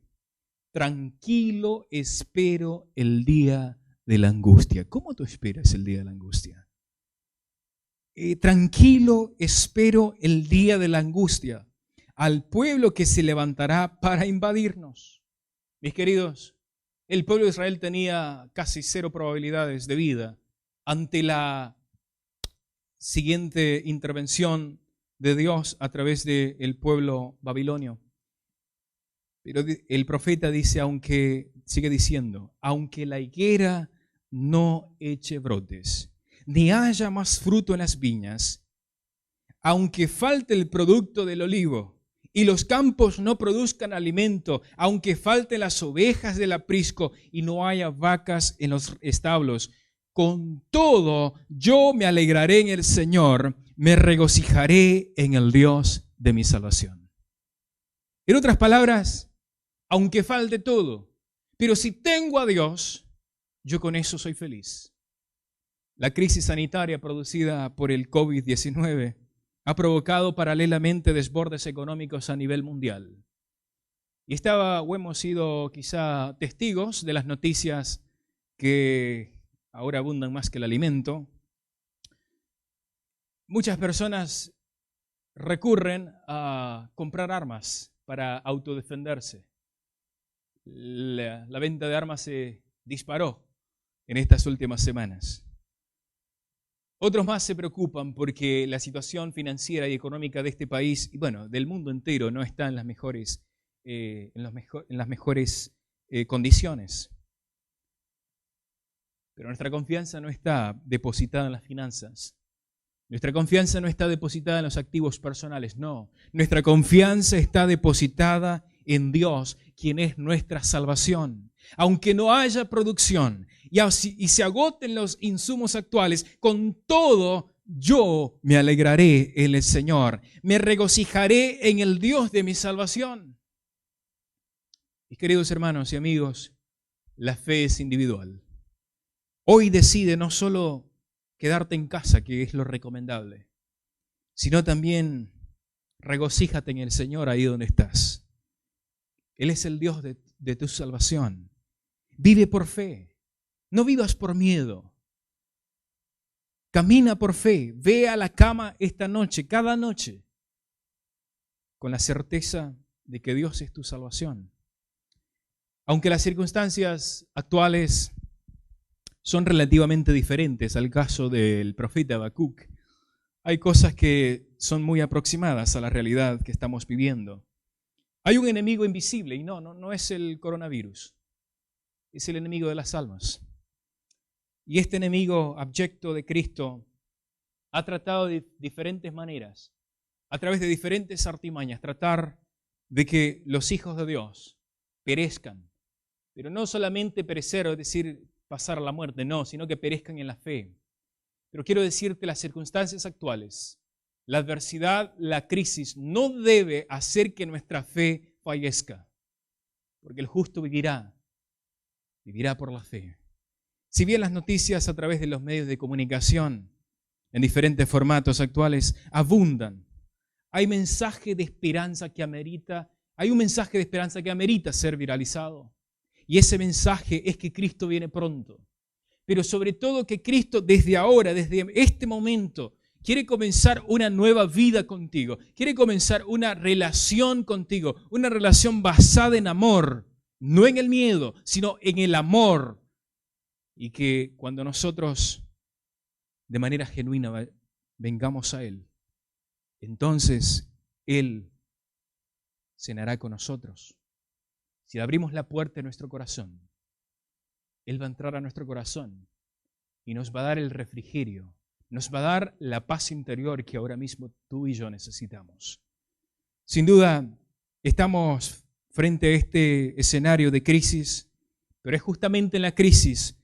Speaker 11: Tranquilo espero el día de la angustia. ¿Cómo tú esperas el día de la angustia? Tranquilo espero el día de la angustia, al pueblo que se levantará para invadirnos. Mis queridos, el pueblo de Israel tenía casi 0 probabilidades de vida ante la siguiente intervención de Dios a través del pueblo babilonio. Pero el profeta dice, sigue diciendo, aunque la higuera no eche brotes, ni haya más fruto en las viñas, aunque falte el producto del olivo y los campos no produzcan alimento, aunque falten las ovejas del aprisco y no haya vacas en los establos, con todo yo me alegraré en el Señor, me regocijaré en el Dios de mi salvación. En otras palabras, aunque falte todo, pero si tengo a Dios, yo con eso soy feliz. La crisis sanitaria producida por el COVID-19 ha provocado paralelamente desbordes económicos a nivel mundial. Y hemos sido quizá testigos de las noticias que ahora abundan más que el alimento. Muchas personas recurren a comprar armas para autodefenderse. La venta de armas se disparó en estas últimas semanas. Otros más se preocupan porque la situación financiera y económica de este país, y bueno, del mundo entero, no está en las mejores, condiciones. Pero nuestra confianza no está depositada en las finanzas. Nuestra confianza no está depositada en los activos personales, no. Nuestra confianza está depositada en Dios, quien es nuestra salvación. Aunque no haya producción y se agoten los insumos actuales, con todo yo me alegraré en el Señor. Me regocijaré en el Dios de mi salvación. Mis queridos hermanos y amigos, la fe es individual. Hoy decide no solo quedarte en casa, que es lo recomendable, sino también regocíjate en el Señor ahí donde estás. Él es el Dios de tu salvación. Vive por fe, no vivas por miedo. Camina por fe, ve a la cama esta noche, cada noche, con la certeza de que Dios es tu salvación. Aunque las circunstancias actuales son relativamente diferentes al caso del profeta Habacuc, hay cosas que son muy aproximadas a la realidad que estamos viviendo. Hay un enemigo invisible y no es el coronavirus, es el enemigo de las almas. Y este enemigo abyecto de Cristo ha tratado de diferentes maneras, a través de diferentes artimañas, tratar de que los hijos de Dios perezcan. Pero no solamente perecer, es decir, pasar a la muerte, no, sino que perezcan en la fe. Pero quiero decirte, las circunstancias actuales, la adversidad, la crisis, no debe hacer que nuestra fe fallezca. Porque el justo vivirá por la fe. Si bien las noticias a través de los medios de comunicación, en diferentes formatos actuales, abundan, hay un mensaje de esperanza que amerita ser viralizado. Y ese mensaje es que Cristo viene pronto. Pero sobre todo que Cristo desde ahora, desde este momento, quiere comenzar una nueva vida contigo. Quiere comenzar una relación contigo. Una relación basada en amor. No en el miedo, sino en el amor. Y que cuando nosotros de manera genuina vengamos a Él, entonces Él cenará con nosotros. Si abrimos la puerta de nuestro corazón, Él va a entrar a nuestro corazón y nos va a dar el refrigerio, nos va a dar la paz interior que ahora mismo tú y yo necesitamos. Sin duda, estamos frente a este escenario de crisis, pero es justamente en la crisis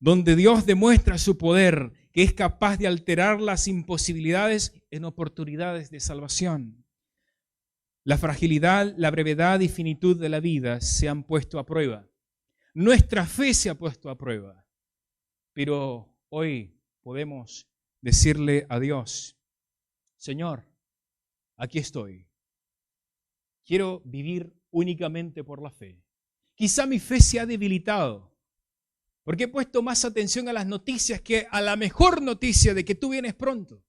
Speaker 11: donde Dios demuestra su poder, que es capaz de alterar las imposibilidades en oportunidades de salvación. La fragilidad, la brevedad y finitud de la vida se han puesto a prueba. Nuestra fe se ha puesto a prueba. Pero hoy podemos decirle a Dios, Señor, aquí estoy. Quiero vivir únicamente por la fe. Quizá mi fe se ha debilitado, porque he puesto más atención a las noticias que a la mejor noticia de que tú vienes pronto.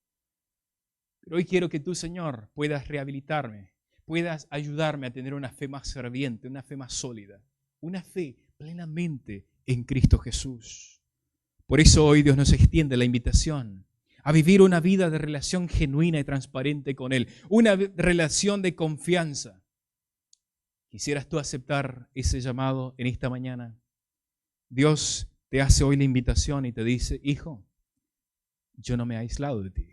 Speaker 11: Pero hoy quiero que tú, Señor, puedas rehabilitarme, puedas ayudarme a tener una fe más ferviente, una fe más sólida, una fe plenamente en Cristo Jesús. Por eso hoy Dios nos extiende la invitación a vivir una vida de relación genuina y transparente con Él, una relación de confianza. ¿Quisieras tú aceptar ese llamado en esta mañana? Dios te hace hoy la invitación y te dice, hijo, yo no me he aislado de ti.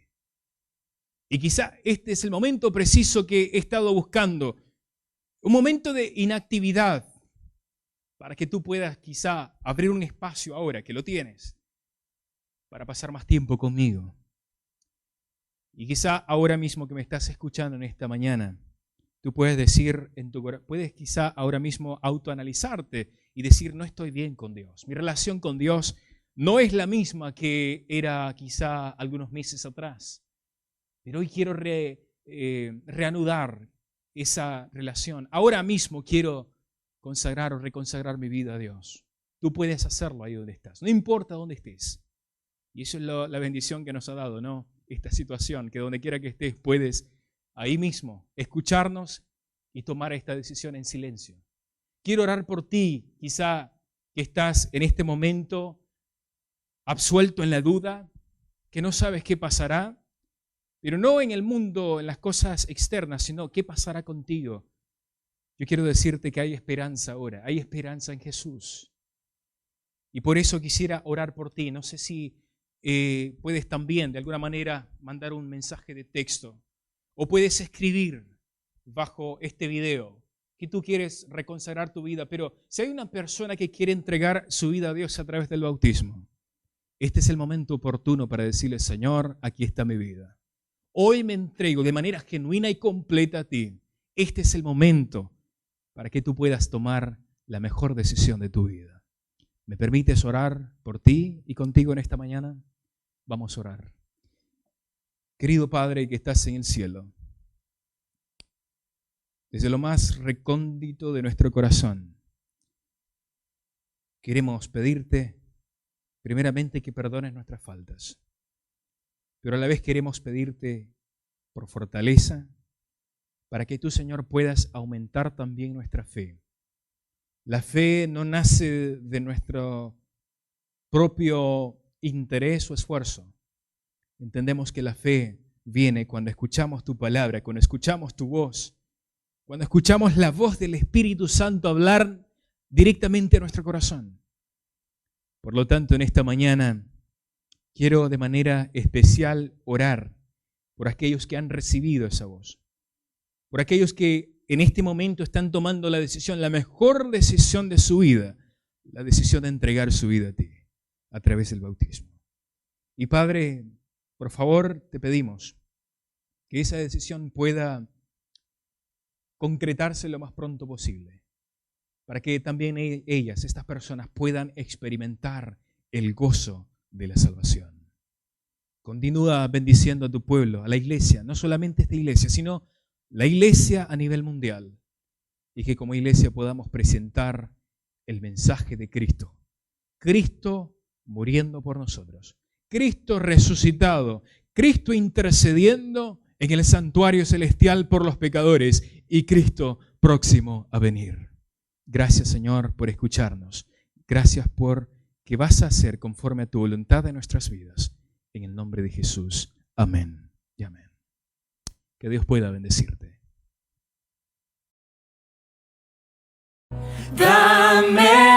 Speaker 11: Y quizá este es el momento preciso que he estado buscando, un momento de inactividad, para que tú puedas quizá abrir un espacio ahora que lo tienes, para pasar más tiempo conmigo. Y quizá ahora mismo que me estás escuchando en esta mañana, tú puedes decir, puedes quizá ahora mismo autoanalizarte y decir, no estoy bien con Dios. Mi relación con Dios no es la misma que era quizá algunos meses atrás. Pero hoy quiero reanudar esa relación. Ahora mismo quiero consagrar o reconsagrar mi vida a Dios. Tú puedes hacerlo ahí donde estás. No importa dónde estés. Y eso es la bendición que nos ha dado, ¿no? Esta situación, que donde quiera que estés puedes ahí mismo escucharnos y tomar esta decisión en silencio. Quiero orar por ti, quizá que estás en este momento absuelto en la duda, que no sabes qué pasará, pero no en el mundo, en las cosas externas, sino qué pasará contigo. Yo quiero decirte que hay esperanza ahora, hay esperanza en Jesús. Y por eso quisiera orar por ti. No sé si puedes también de alguna manera mandar un mensaje de texto o puedes escribir bajo este video que tú quieres reconsagrar tu vida. Pero si hay una persona que quiere entregar su vida a Dios a través del bautismo, este es el momento oportuno para decirle, Señor, aquí está mi vida. Hoy me entrego de manera genuina y completa a ti. Este es el momento para que tú puedas tomar la mejor decisión de tu vida. ¿Me permites orar por ti y contigo en esta mañana? Vamos a orar. Querido Padre que estás en el cielo, desde lo más recóndito de nuestro corazón, queremos pedirte primeramente que perdones nuestras faltas. Pero a la vez queremos pedirte por fortaleza para que tú, Señor, puedas aumentar también nuestra fe. La fe no nace de nuestro propio interés o esfuerzo. Entendemos que la fe viene cuando escuchamos tu palabra, cuando escuchamos tu voz, cuando escuchamos la voz del Espíritu Santo hablar directamente a nuestro corazón. Por lo tanto, en esta mañana quiero de manera especial orar por aquellos que han recibido esa voz, por aquellos que en este momento están tomando la decisión, la mejor decisión de su vida, la decisión de entregar su vida a ti a través del bautismo. Y Padre, por favor, te pedimos que esa decisión pueda concretarse lo más pronto posible, para que también ellas, estas personas, puedan experimentar el gozo de la salvación. Continúa bendiciendo a tu pueblo, a la iglesia, no solamente esta iglesia, sino la iglesia a nivel mundial, y que como iglesia podamos presentar el mensaje de Cristo. Cristo muriendo por nosotros, Cristo resucitado, Cristo intercediendo en el santuario celestial por los pecadores y Cristo próximo a venir. Gracias, Señor, por escucharnos. Gracias por que vas a hacer conforme a tu voluntad en nuestras vidas. En el nombre de Jesús. Amén y amén. Que Dios pueda bendecirte.
Speaker 1: Dame